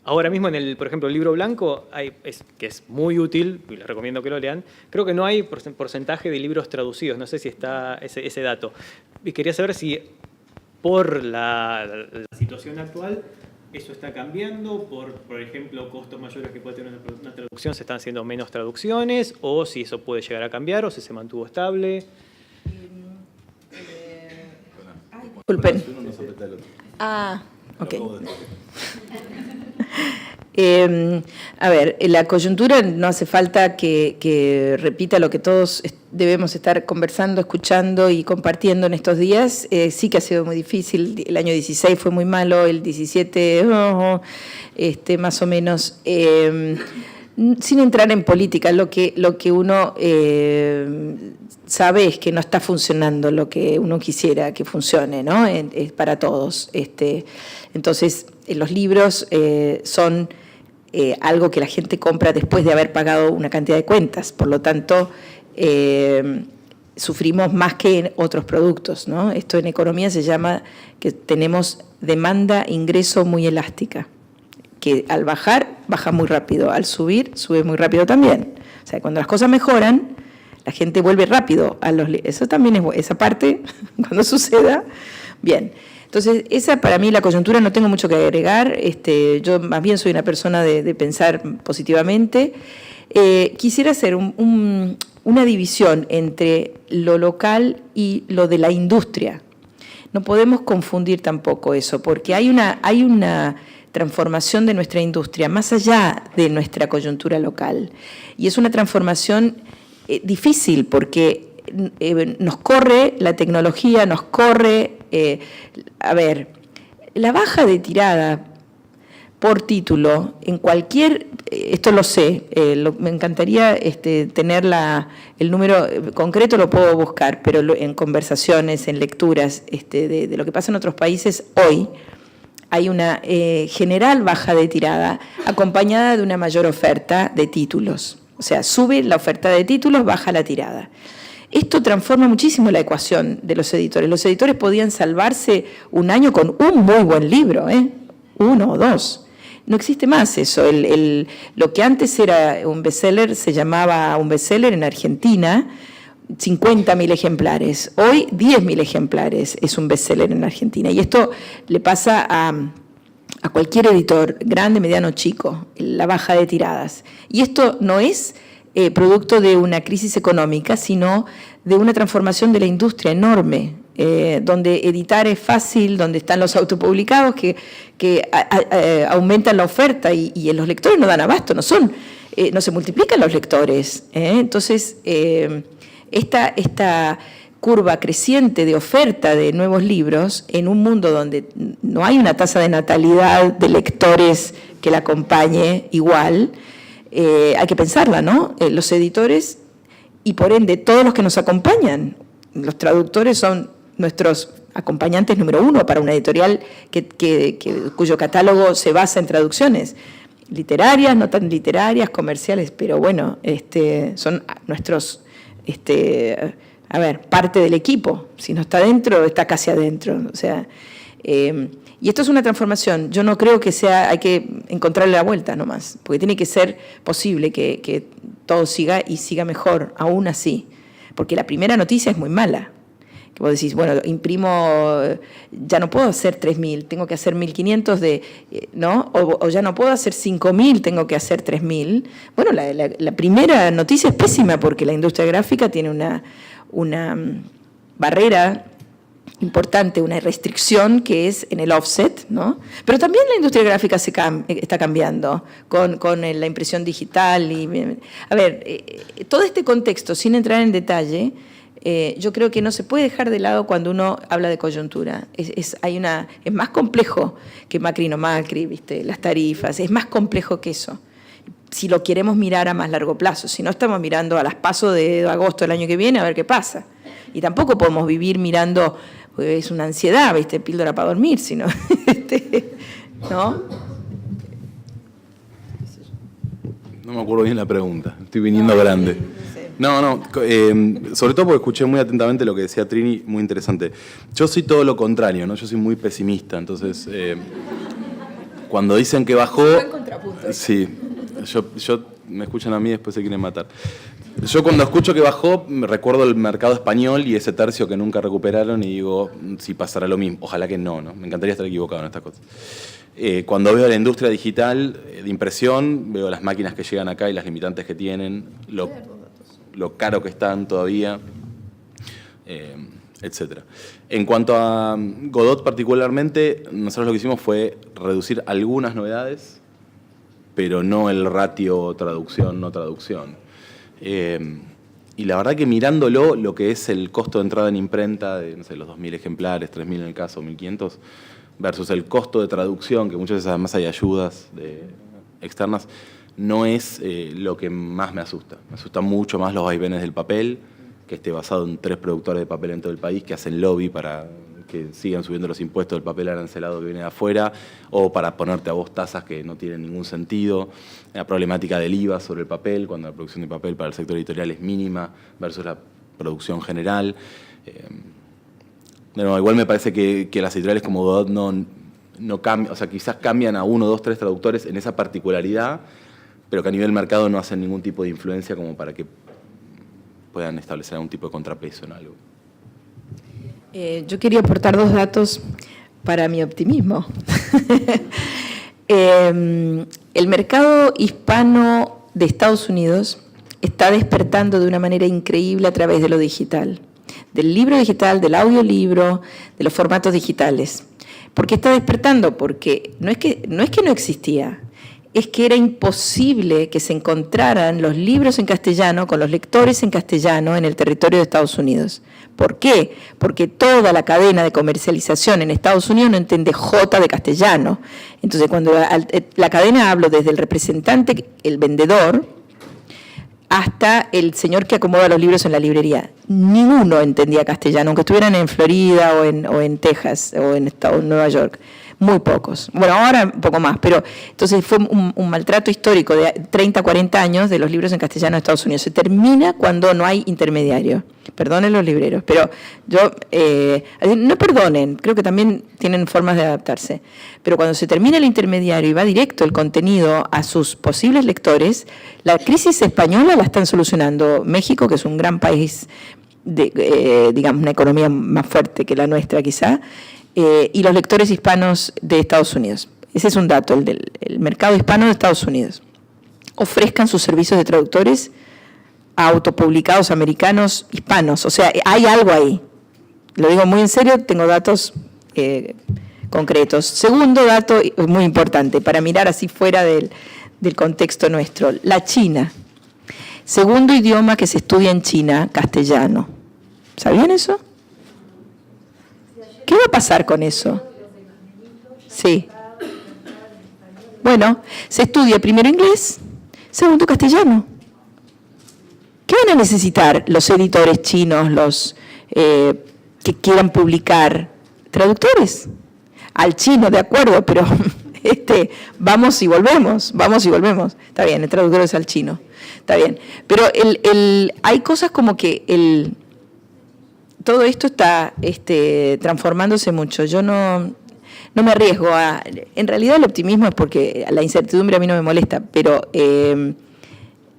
Ahora mismo, por ejemplo, el libro blanco, que es muy útil, y les recomiendo que lo lean, creo que no hay porcentaje de libros traducidos. No sé si está ese dato. Y quería saber si por la situación actual eso está cambiando, por ejemplo, costos mayores que puede tener una traducción, se están haciendo menos traducciones, o si eso puede llegar a cambiar, o si se mantuvo estable. Disculpen. Ok. A ver, la coyuntura no hace falta que repita lo que todos debemos estar conversando, escuchando y compartiendo en estos días. Sí que ha sido muy difícil, el año 16 fue muy malo, el 17 más o menos. Sin entrar en política, lo que uno sabe es que no está funcionando lo que uno quisiera que funcione, ¿no? Es para todos. Entonces, los libros son algo que la gente compra después de haber pagado una cantidad de cuentas. Por lo tanto, sufrimos más que en otros productos, ¿no? Esto en economía se llama que tenemos demanda-ingreso muy elástica, que al bajar, baja muy rápido, al subir, sube muy rápido también. O sea, cuando las cosas mejoran, la gente vuelve rápido a los... Eso también es esa parte, cuando suceda, bien. Entonces, esa para mí, la coyuntura, no tengo mucho que agregar. Yo más bien soy una persona de pensar positivamente. Quisiera hacer una división entre lo local y lo de la industria. No podemos confundir tampoco eso, porque hay una transformación de nuestra industria más allá de nuestra coyuntura local. Y es una transformación difícil porque nos corre la tecnología, nos corre... la baja de tirada por título, en cualquier, esto lo sé, me encantaría tener el número concreto, lo puedo buscar, pero en conversaciones, en lecturas de lo que pasa en otros países hoy, hay una general baja de tirada acompañada de una mayor oferta de títulos. O sea, sube la oferta de títulos, baja la tirada. Esto transforma muchísimo la ecuación de los editores. Los editores podían salvarse un año con un muy buen libro, 1 o 2. No existe más eso. Lo que antes era un bestseller se llamaba un bestseller en Argentina, 50.000 ejemplares. Hoy 10.000 ejemplares es un bestseller en Argentina. Y esto le pasa a cualquier editor, grande, mediano, chico, la baja de tiradas. Y esto no es producto de una crisis económica, sino de una transformación de la industria enorme, donde editar es fácil, donde están los autopublicados que aumentan la oferta y los lectores no dan abasto, no se multiplican los lectores. Entonces, esta curva creciente de oferta de nuevos libros en un mundo donde no hay una tasa de natalidad de lectores que la acompañe igual, hay que pensarla, ¿no? Los editores y por ende todos los que nos acompañan, los traductores son nuestros acompañantes número 1 para una editorial cuyo catálogo se basa en traducciones literarias, no tan literarias, comerciales, pero bueno, son nuestros, parte del equipo. Si no está dentro, está casi adentro. O sea, y esto es una transformación. Yo no creo que hay que encontrarle la vuelta nomás, porque tiene que ser posible que todo siga y siga mejor, aún así. Porque la primera noticia es muy mala. Que vos decís, bueno, imprimo, ya no puedo hacer 3.000, tengo que hacer 1.500 ¿no? O ya no puedo hacer 5.000, tengo que hacer 3.000. Bueno, la primera noticia es pésima porque la industria gráfica tiene una barrera importante, una restricción que es en el offset, ¿no? Pero también la industria gráfica está cambiando con la impresión digital. Todo este contexto, sin entrar en detalle, yo creo que no se puede dejar de lado cuando uno habla de coyuntura. Es más complejo que Macri no Macri, ¿viste? Las tarifas, es más complejo que eso. Si lo queremos mirar a más largo plazo, si no estamos mirando a las PASO de agosto del año que viene a ver qué pasa. Y tampoco podemos vivir mirando, es una ansiedad, ¿viste? Píldora para dormir, sino, ¿no? No me acuerdo bien la pregunta, estoy viniendo grande. No, sobre todo porque escuché muy atentamente lo que decía Trini, muy interesante. Yo soy todo lo contrario, ¿no? Yo soy muy pesimista, entonces cuando dicen que bajó... Buen contrapunto. Sí, yo me escuchan a mí y después se quieren matar. Yo cuando escucho que bajó, me recuerdo el mercado español y ese tercio que nunca recuperaron y digo, si pasará lo mismo. Ojalá que no. Me encantaría estar equivocado en estas cosas. Cuando veo la industria digital de impresión, veo las máquinas que llegan acá y las limitantes que tienen, lo caro que están todavía, etc. En cuanto a Godot particularmente, nosotros lo que hicimos fue reducir algunas novedades, pero no el ratio traducción-no traducción. Y la verdad que mirándolo, lo que es el costo de entrada en imprenta de no sé, los 2.000 ejemplares, 3.000 en el caso, 1.500, versus el costo de traducción, que muchas veces además hay ayudas externas, no es lo que más me asusta. Me asustan mucho más los vaivenes del papel, que esté basado en 3 productores de papel en todo el país que hacen lobby para que sigan subiendo los impuestos del papel arancelado que viene de afuera, o para ponerte a vos tasas que no tienen ningún sentido, la problemática del IVA sobre el papel, cuando la producción de papel para el sector editorial es mínima versus la producción general. Igual me parece que las editoriales como Godot no cambian, o sea, quizás cambian a 1, 2, 3 traductores en esa particularidad, pero que a nivel mercado no hacen ningún tipo de influencia como para que puedan establecer algún tipo de contrapeso en algo. Yo quería aportar 2 datos para mi optimismo. El mercado hispano de Estados Unidos está despertando de una manera increíble a través de lo digital, del libro digital, del audiolibro, de los formatos digitales. ¿Por qué está despertando? Porque no es que no existía, es que era imposible que se encontraran los libros en castellano con los lectores en castellano en el territorio de Estados Unidos. ¿Por qué? Porque toda la cadena de comercialización en Estados Unidos no entiende J de castellano. Entonces, cuando la cadena hablo desde el representante, el vendedor, hasta el señor que acomoda los libros en la librería. Ninguno entendía castellano, aunque estuvieran en Florida o en Texas o en Nueva York. Muy pocos. Bueno, ahora un poco más, pero entonces fue un maltrato histórico de 30, 40 años de los libros en castellano de Estados Unidos. Se termina cuando no hay intermediario. Perdonen los libreros, pero no perdonen, creo que también tienen formas de adaptarse. Pero cuando se termina el intermediario y va directo el contenido a sus posibles lectores, la crisis española la están solucionando México, que es un gran país, digamos, una economía más fuerte que la nuestra quizá, y los lectores hispanos de Estados Unidos. Ese es un dato, el mercado hispano de Estados Unidos. Ofrezcan sus servicios de traductores a autopublicados americanos hispanos. O sea, hay algo ahí. Lo digo muy en serio, tengo datos concretos. Segundo dato muy importante, para mirar así fuera del contexto nuestro, la China. Segundo idioma que se estudia en China, castellano. ¿Sabían eso? ¿Qué va a pasar con eso? Sí. Bueno, se estudia primero inglés, segundo castellano. ¿Qué van a necesitar los editores chinos, los que quieran publicar? Traductores. Al chino, de acuerdo, pero vamos y volvemos. Está bien, el traductor es al chino. Está bien. Pero hay cosas como que todo esto está transformándose mucho. Yo no me arriesgo en realidad el optimismo es porque la incertidumbre a mí no me molesta, pero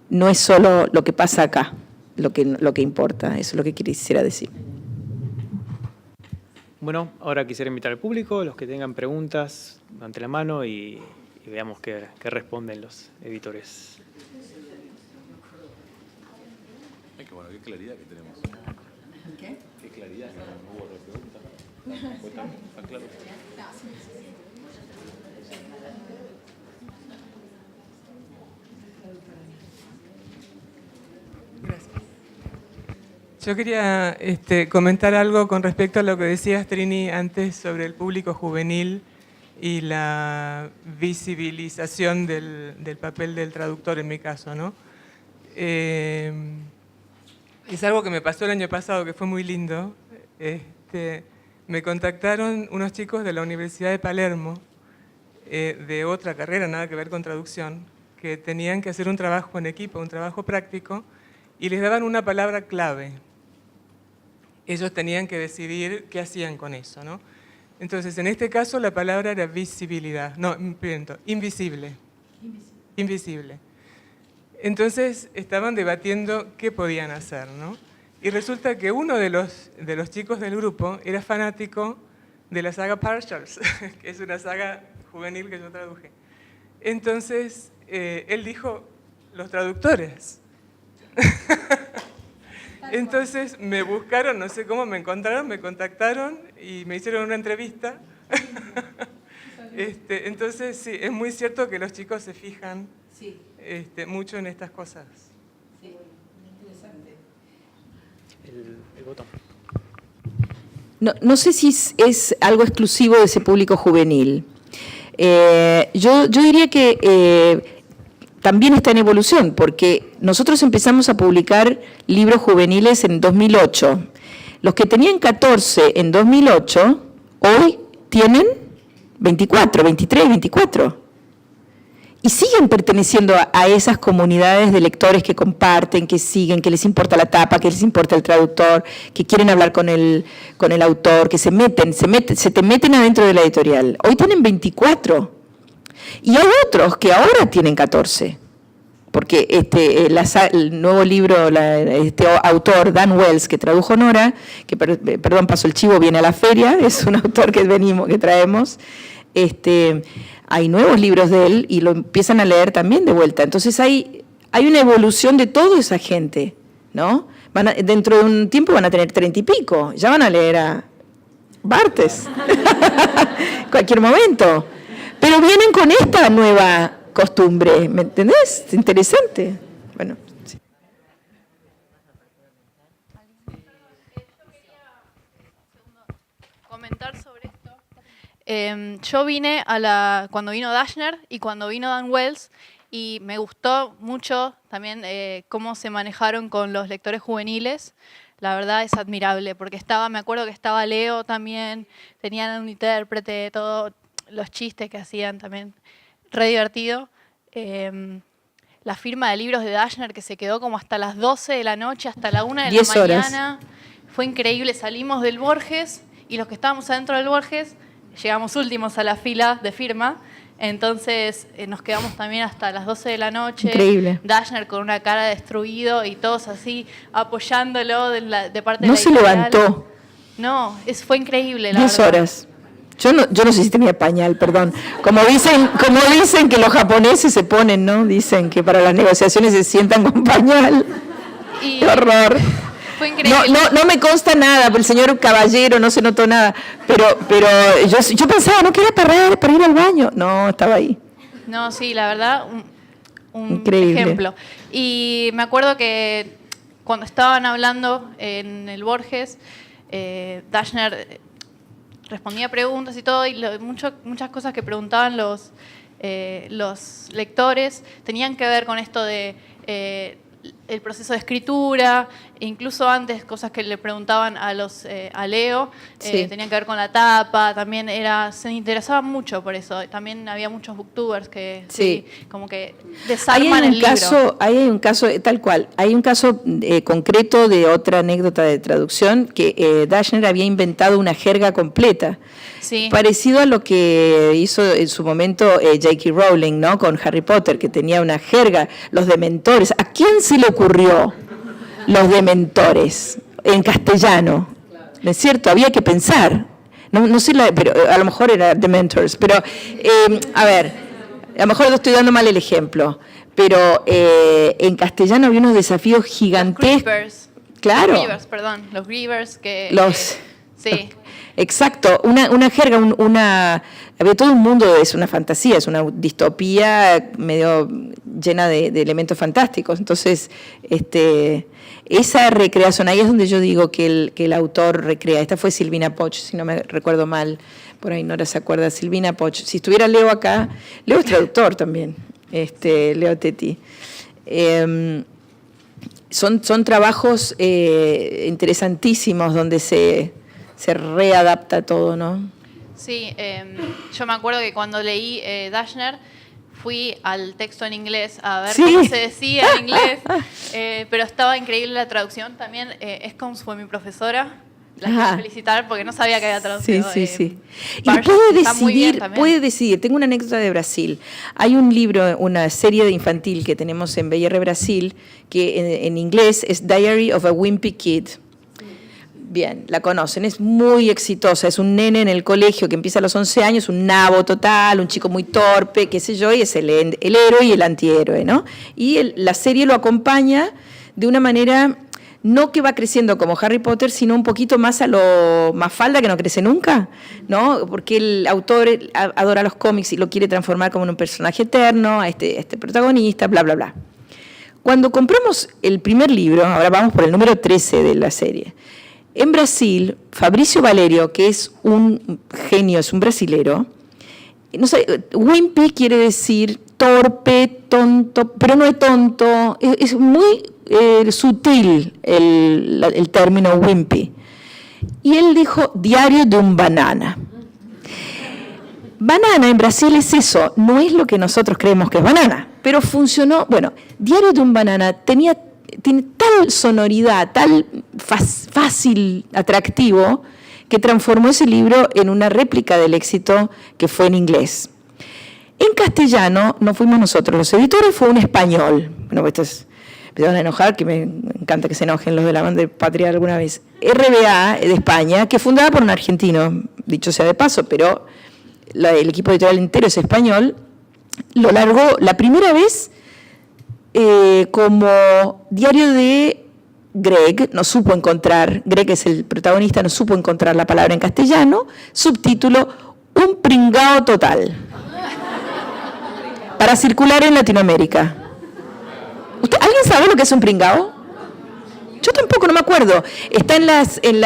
no es solo lo que pasa acá lo que importa, eso es lo que quisiera decir. Bueno, ahora quisiera invitar al público, los que tengan preguntas, ante la mano y veamos qué responden los editores. Ay, qué bueno, qué claridad que tenemos. Qué claridad, no hubo otra pregunta. ¿Está claro? Gracias. Yo quería comentar algo con respecto a lo que decías, Trini, antes sobre el público juvenil y la visibilización del papel del traductor, en mi caso, ¿no? Es algo que me pasó el año pasado, que fue muy lindo. Me contactaron unos chicos de la Universidad de Palermo, de otra carrera, nada que ver con traducción, que tenían que hacer un trabajo en equipo, un trabajo práctico, y les daban una palabra clave. Ellos tenían que decidir qué hacían con eso, ¿no? Entonces, en este caso, la palabra era visibilidad. No, invisible. Invisible. Entonces, estaban debatiendo qué podían hacer, ¿no? Y resulta que uno de los chicos del grupo era fanático de la saga Partials, que es una saga juvenil que yo traduje. Entonces, él dijo, los traductores. Entonces me buscaron, no sé cómo me encontraron, me contactaron y me hicieron una entrevista. Entonces, sí, es muy cierto que los chicos se fijan mucho en estas cosas. Sí, interesante. El botón. No sé si es algo exclusivo de ese público juvenil. Yo diría que también está en evolución, porque nosotros empezamos a publicar libros juveniles en 2008. Los que tenían 14 en 2008 hoy tienen 24, 23, 24. Y siguen perteneciendo a esas comunidades de lectores que comparten, que siguen, que les importa la tapa, que les importa el traductor, que quieren hablar con el autor, que se te meten adentro de la editorial. Hoy tienen 24. Y hay otros que ahora tienen 14. Porque el nuevo libro, este autor, Dan Wells, que tradujo Nora, que perdón, paso el chivo, viene a la feria, es un autor que traemos, hay nuevos libros de él y lo empiezan a leer también de vuelta. Entonces hay una evolución de toda esa gente, ¿no? Dentro de un tiempo van a tener 30 y pico, ya van a leer a Barthes, cualquier momento. Pero vienen con esta nueva costumbre, ¿me entendés? Es interesante. Bueno, sí. Comentar sobre esto. Yo vine cuando vino Dashner y cuando vino Dan Wells, y me gustó mucho también cómo se manejaron con los lectores juveniles. La verdad es admirable, porque me acuerdo que estaba Leo también, tenían un intérprete, todos los chistes que hacían también, re divertido. La firma de libros de Dashner que se quedó como hasta las 12 de la noche, hasta la 1 de la mañana. Fue increíble, salimos del Borges y los que estábamos adentro del Borges llegamos últimos a la fila de firma, entonces nos quedamos también hasta las 12 de la noche. Increíble. Dashner con una cara destruido y todos así apoyándolo de parte de No la se editorial. levantó. No, fue increíble, la 10 verdad. horas. Yo no sé si tenía pañal, perdón. Como dicen que los japoneses se ponen, ¿no? Dicen que para las negociaciones se sientan con pañal. ¡Qué horror! Fue increíble. No me consta nada, el señor Caballero no se notó nada, pero yo pensaba, ¿no quería para ir al baño? No, estaba ahí. No, sí, la verdad, un Increíble. ejemplo. Y me acuerdo que cuando estaban hablando en el Borges, Dashner respondía preguntas y todo, y muchas cosas que preguntaban los lectores tenían que ver con esto de el proceso de escritura, e incluso antes cosas que le preguntaban a Leo, Sí. tenían que ver con la tapa, también se interesaban mucho por eso. También había muchos booktubers que Sí. como que desarman el libro. Ahí hay un caso, tal cual, hay un caso concreto de otra anécdota de traducción, que Dashner había inventado una jerga completa. Sí. Parecido a lo que hizo en su momento J.K. Rowling, ¿no? Con Harry Potter, que tenía una jerga, los dementores. ¿A quién se le ocurrió los dementores en castellano? ¿No es cierto? Había que pensar. No sé, pero a lo mejor era dementors, pero a ver, a lo mejor estoy dando mal el ejemplo, pero en castellano había unos desafíos gigantescos. Grievers. Claro. Los Grievers que... sí. Exacto, una jerga, había todo un mundo, es una fantasía, es una distopía medio llena de elementos fantásticos. Entonces, esa recreación, ahí es donde yo digo que el autor recrea. Esta fue Silvina Poch, si no me recuerdo mal, por ahí Nora se acuerda, Silvina Poch. Si estuviera Leo acá, Leo es traductor también, Leo Tetti. Son trabajos interesantísimos donde se readapta todo, ¿no? Sí, yo me acuerdo que cuando leí Dashner fui al texto en inglés a ver Sí. cómo se decía en inglés, pero estaba increíble la traducción. También Escons fue mi profesora, la quiero Ajá. felicitar porque no sabía que había Sí, traducido. sí. Y Barsh, está muy bien también. puede decidir. Tengo una anécdota de Brasil. Hay un libro, una serie de infantil que tenemos en BR Brasil, que en inglés es Diary of a Wimpy Kid. Bien, la conocen, es muy exitosa, es un nene en el colegio que empieza a los 11 años, un nabo total, un chico muy torpe, qué sé yo, y es el héroe y el antihéroe, ¿no? Y la serie lo acompaña de una manera, no que va creciendo como Harry Potter, sino un poquito más a lo Mafalda, que no crece nunca, ¿no? Porque el autor adora los cómics y lo quiere transformar como en un personaje eterno, a este protagonista, bla, bla, bla. Cuando compramos el primer libro, ahora vamos por el número 13 de la serie, en Brasil, Fabrício Valerio, que es un genio, es un brasilero, no sé, wimpy quiere decir torpe, tonto, pero no es tonto, es muy sutil el término wimpy. Y él dijo, diario de un banana. Banana en Brasil es eso, no es lo que nosotros creemos que es banana, pero funcionó. Bueno, Diario de un Banana tiene tal sonoridad, tal fácil, atractivo, que transformó ese libro en una réplica del éxito que fue en inglés. En castellano no fuimos nosotros los editores, fue un español. Bueno, me van a enojar, que me encanta que se enojen los de la banda patria alguna vez. RBA de España, que es fundada por un argentino, dicho sea de paso, pero el equipo editorial entero es español, lo largó la primera vez como diario de Greg, no supo encontrar, Greg es el protagonista, no supo encontrar la palabra en castellano, subtítulo, un pringao total, para circular en Latinoamérica. ¿Alguien sabe lo que es un pringao? Yo tampoco, no me acuerdo. Está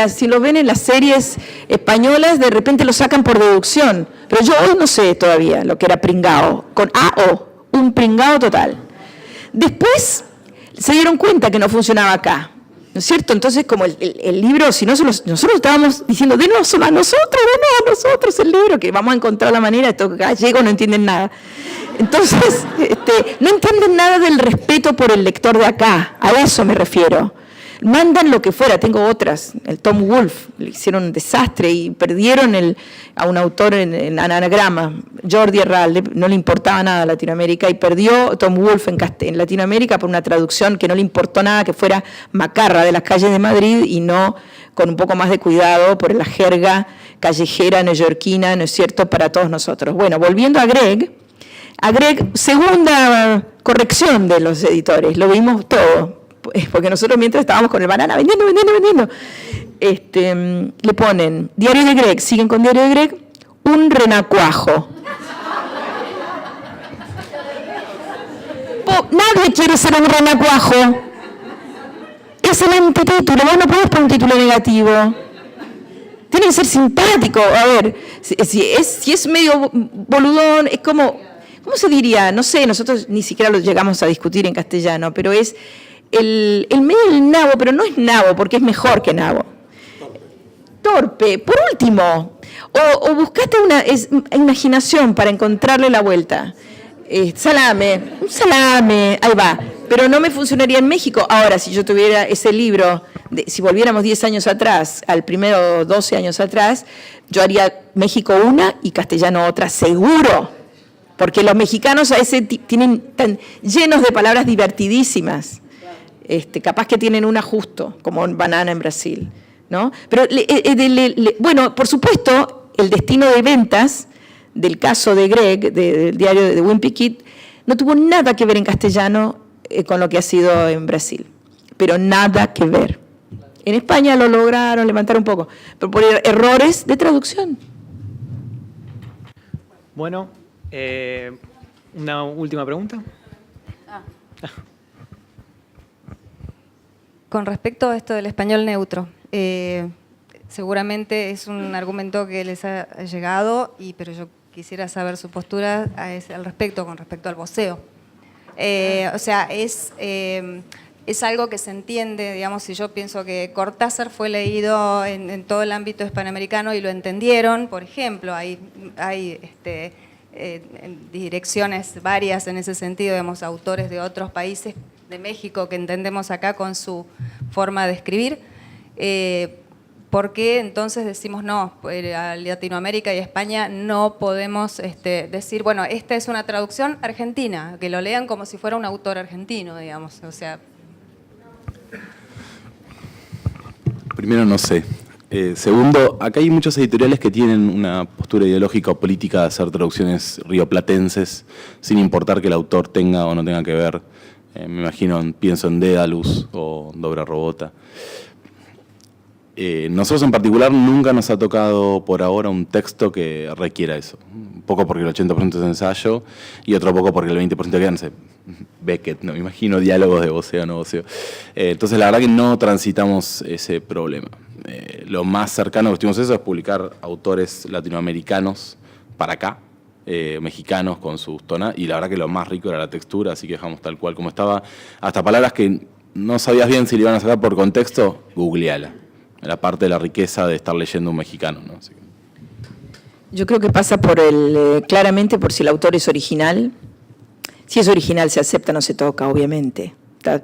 si lo ven en las series españolas, de repente lo sacan por deducción. Pero yo hoy no sé todavía lo que era pringao, con A-O, un pringao total. Después se dieron cuenta que no funcionaba acá, ¿no es cierto? Entonces, como el libro, si nosotros estábamos diciendo, denos a nosotros el libro, que vamos a encontrar la manera, estos gallegos no entienden nada. Entonces, no entienden nada del respeto por el lector de acá, a eso me refiero. Mandan lo que fuera, tengo otras, el Tom Wolfe, le hicieron un desastre y perdieron a un autor en anagrama, Jordi Herralde, no le importaba nada a Latinoamérica y perdió Tom Wolfe en Latinoamérica por una traducción que no le importó nada, que fuera macarra de las calles de Madrid y no con un poco más de cuidado por la jerga callejera neoyorquina, ¿no es cierto?, para todos nosotros. Bueno, volviendo a Greg, segunda corrección de los editores, lo vimos todo, porque nosotros mientras estábamos con el Banana vendiendo, le ponen Diario de Greg, siguen con Diario de Greg, un renacuajo. Nadie quiere ser un renacuajo. Es el antitítulo, vos no podés poner un título negativo. Tiene que ser simpático. A ver, si es medio boludón, es como, ¿cómo se diría? No sé, nosotros ni siquiera lo llegamos a discutir en castellano, pero es el medio del nabo, pero no es nabo, porque es mejor que nabo. Torpe. Por último, o buscaste una imaginación para encontrarle la vuelta. Un salame, ahí va. Pero no me funcionaría en México. Ahora, si yo tuviera ese libro, si volviéramos 10 años atrás, al primero 12 años atrás, yo haría México una y castellano otra, seguro. Porque los mexicanos a ese tienen tan llenos de palabras divertidísimas. Capaz que tienen una justo, como banana en Brasil, ¿no? Pero, bueno, por supuesto, el destino de ventas del caso de Greg, del diario de Wimpy Kid, no tuvo nada que ver en castellano con lo que ha sido en Brasil, pero nada que ver. En España lo lograron levantar un poco, pero por errores de traducción. Bueno, una última pregunta. Con respecto a esto del español neutro, seguramente es un argumento que les ha llegado, pero yo quisiera saber su postura al respecto, con respecto al voceo. O sea, es algo que se entiende, digamos, si yo pienso que Cortázar fue leído en todo el ámbito hispanoamericano y lo entendieron, por ejemplo, hay direcciones varias en ese sentido, digamos, autores de otros países de México que entendemos acá con su forma de escribir. ¿Por qué entonces decimos no? A Latinoamérica y España no podemos decir, bueno, esta es una traducción argentina, que lo lean como si fuera un autor argentino, digamos, o sea. Primero, no sé. Segundo, acá hay muchos editoriales que tienen una postura ideológica o política de hacer traducciones rioplatenses, sin importar que el autor tenga o no tenga que ver. Me imagino, pienso en Dédalus o Dobra Robota. Nosotros en particular nunca nos ha tocado por ahora un texto que requiera eso. Un poco porque el 80% es ensayo y otro poco porque el 20% queda, no sé, Beckett, no me imagino diálogos de voceo, no voceo. Entonces la verdad que no transitamos ese problema. Lo más cercano que estuvimos a eso es publicar autores latinoamericanos para acá, mexicanos con sus tonas, y la verdad que lo más rico era la textura, así que dejamos tal cual como estaba. Hasta palabras que no sabías bien si le iban a sacar por contexto, googleala. Era parte de la riqueza de estar leyendo un mexicano, ¿no? Así que... Yo creo que pasa por claramente por si el autor es original. Si es original se acepta, no se toca, obviamente.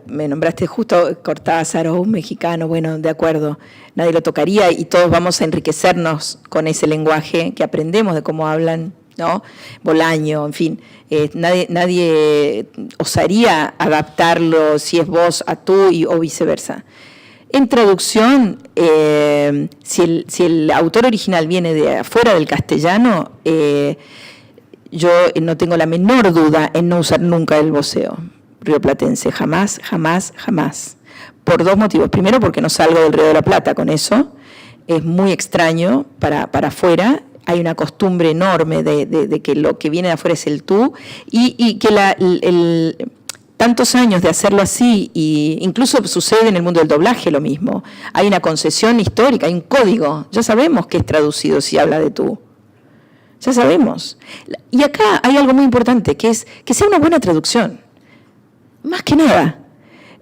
Me nombraste justo Cortázar o un mexicano, bueno, de acuerdo, nadie lo tocaría y todos vamos a enriquecernos con ese lenguaje que aprendemos de cómo hablan, ¿no? Bolaño, en fin, nadie osaría adaptarlo si es vos a tú o viceversa. En traducción, si el autor original viene de afuera del castellano, yo no tengo la menor duda en no usar nunca el voceo rioplatense, jamás, jamás, jamás. Por dos motivos. Primero, porque no salgo del Río de la Plata con eso, es muy extraño para afuera, hay una costumbre enorme de que lo que viene de afuera es el tú, y que tantos años de hacerlo así, y incluso sucede en el mundo del doblaje lo mismo, hay una concesión histórica, hay un código, ya sabemos que es traducido si habla de tú. Ya sabemos. Y acá hay algo muy importante, que es que sea una buena traducción. Más que nada,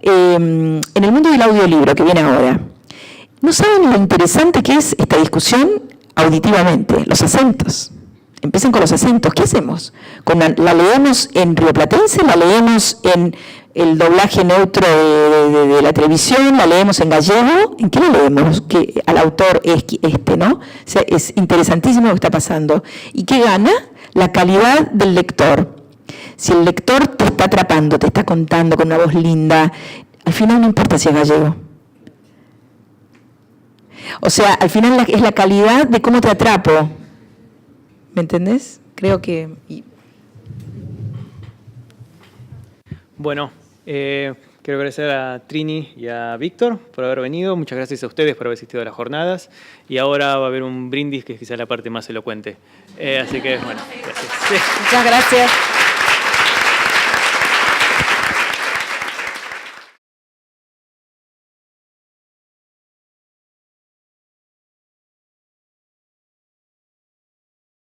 en el mundo del audiolibro que viene ahora, no saben lo interesante que es esta discusión auditivamente, los acentos. Empiecen con los acentos. ¿Qué hacemos? ¿La leemos en rioplatense? ¿La leemos en el doblaje neutro de la televisión? ¿La leemos en gallego? ¿En qué la leemos? Que al autor es ¿no? O sea, es interesantísimo lo que está pasando. ¿Y qué gana? La calidad del lector. Si el lector te está atrapando, te está contando con una voz linda, al final no importa si es gallego. O sea, al final es la calidad de cómo te atrapo. ¿Me entendés? Creo que... Bueno, quiero agradecer a Trini y a Víctor por haber venido. Muchas gracias a ustedes por haber asistido a las jornadas. Y ahora va a haber un brindis que es quizá la parte más elocuente. Así que, bueno, gracias. Muchas gracias.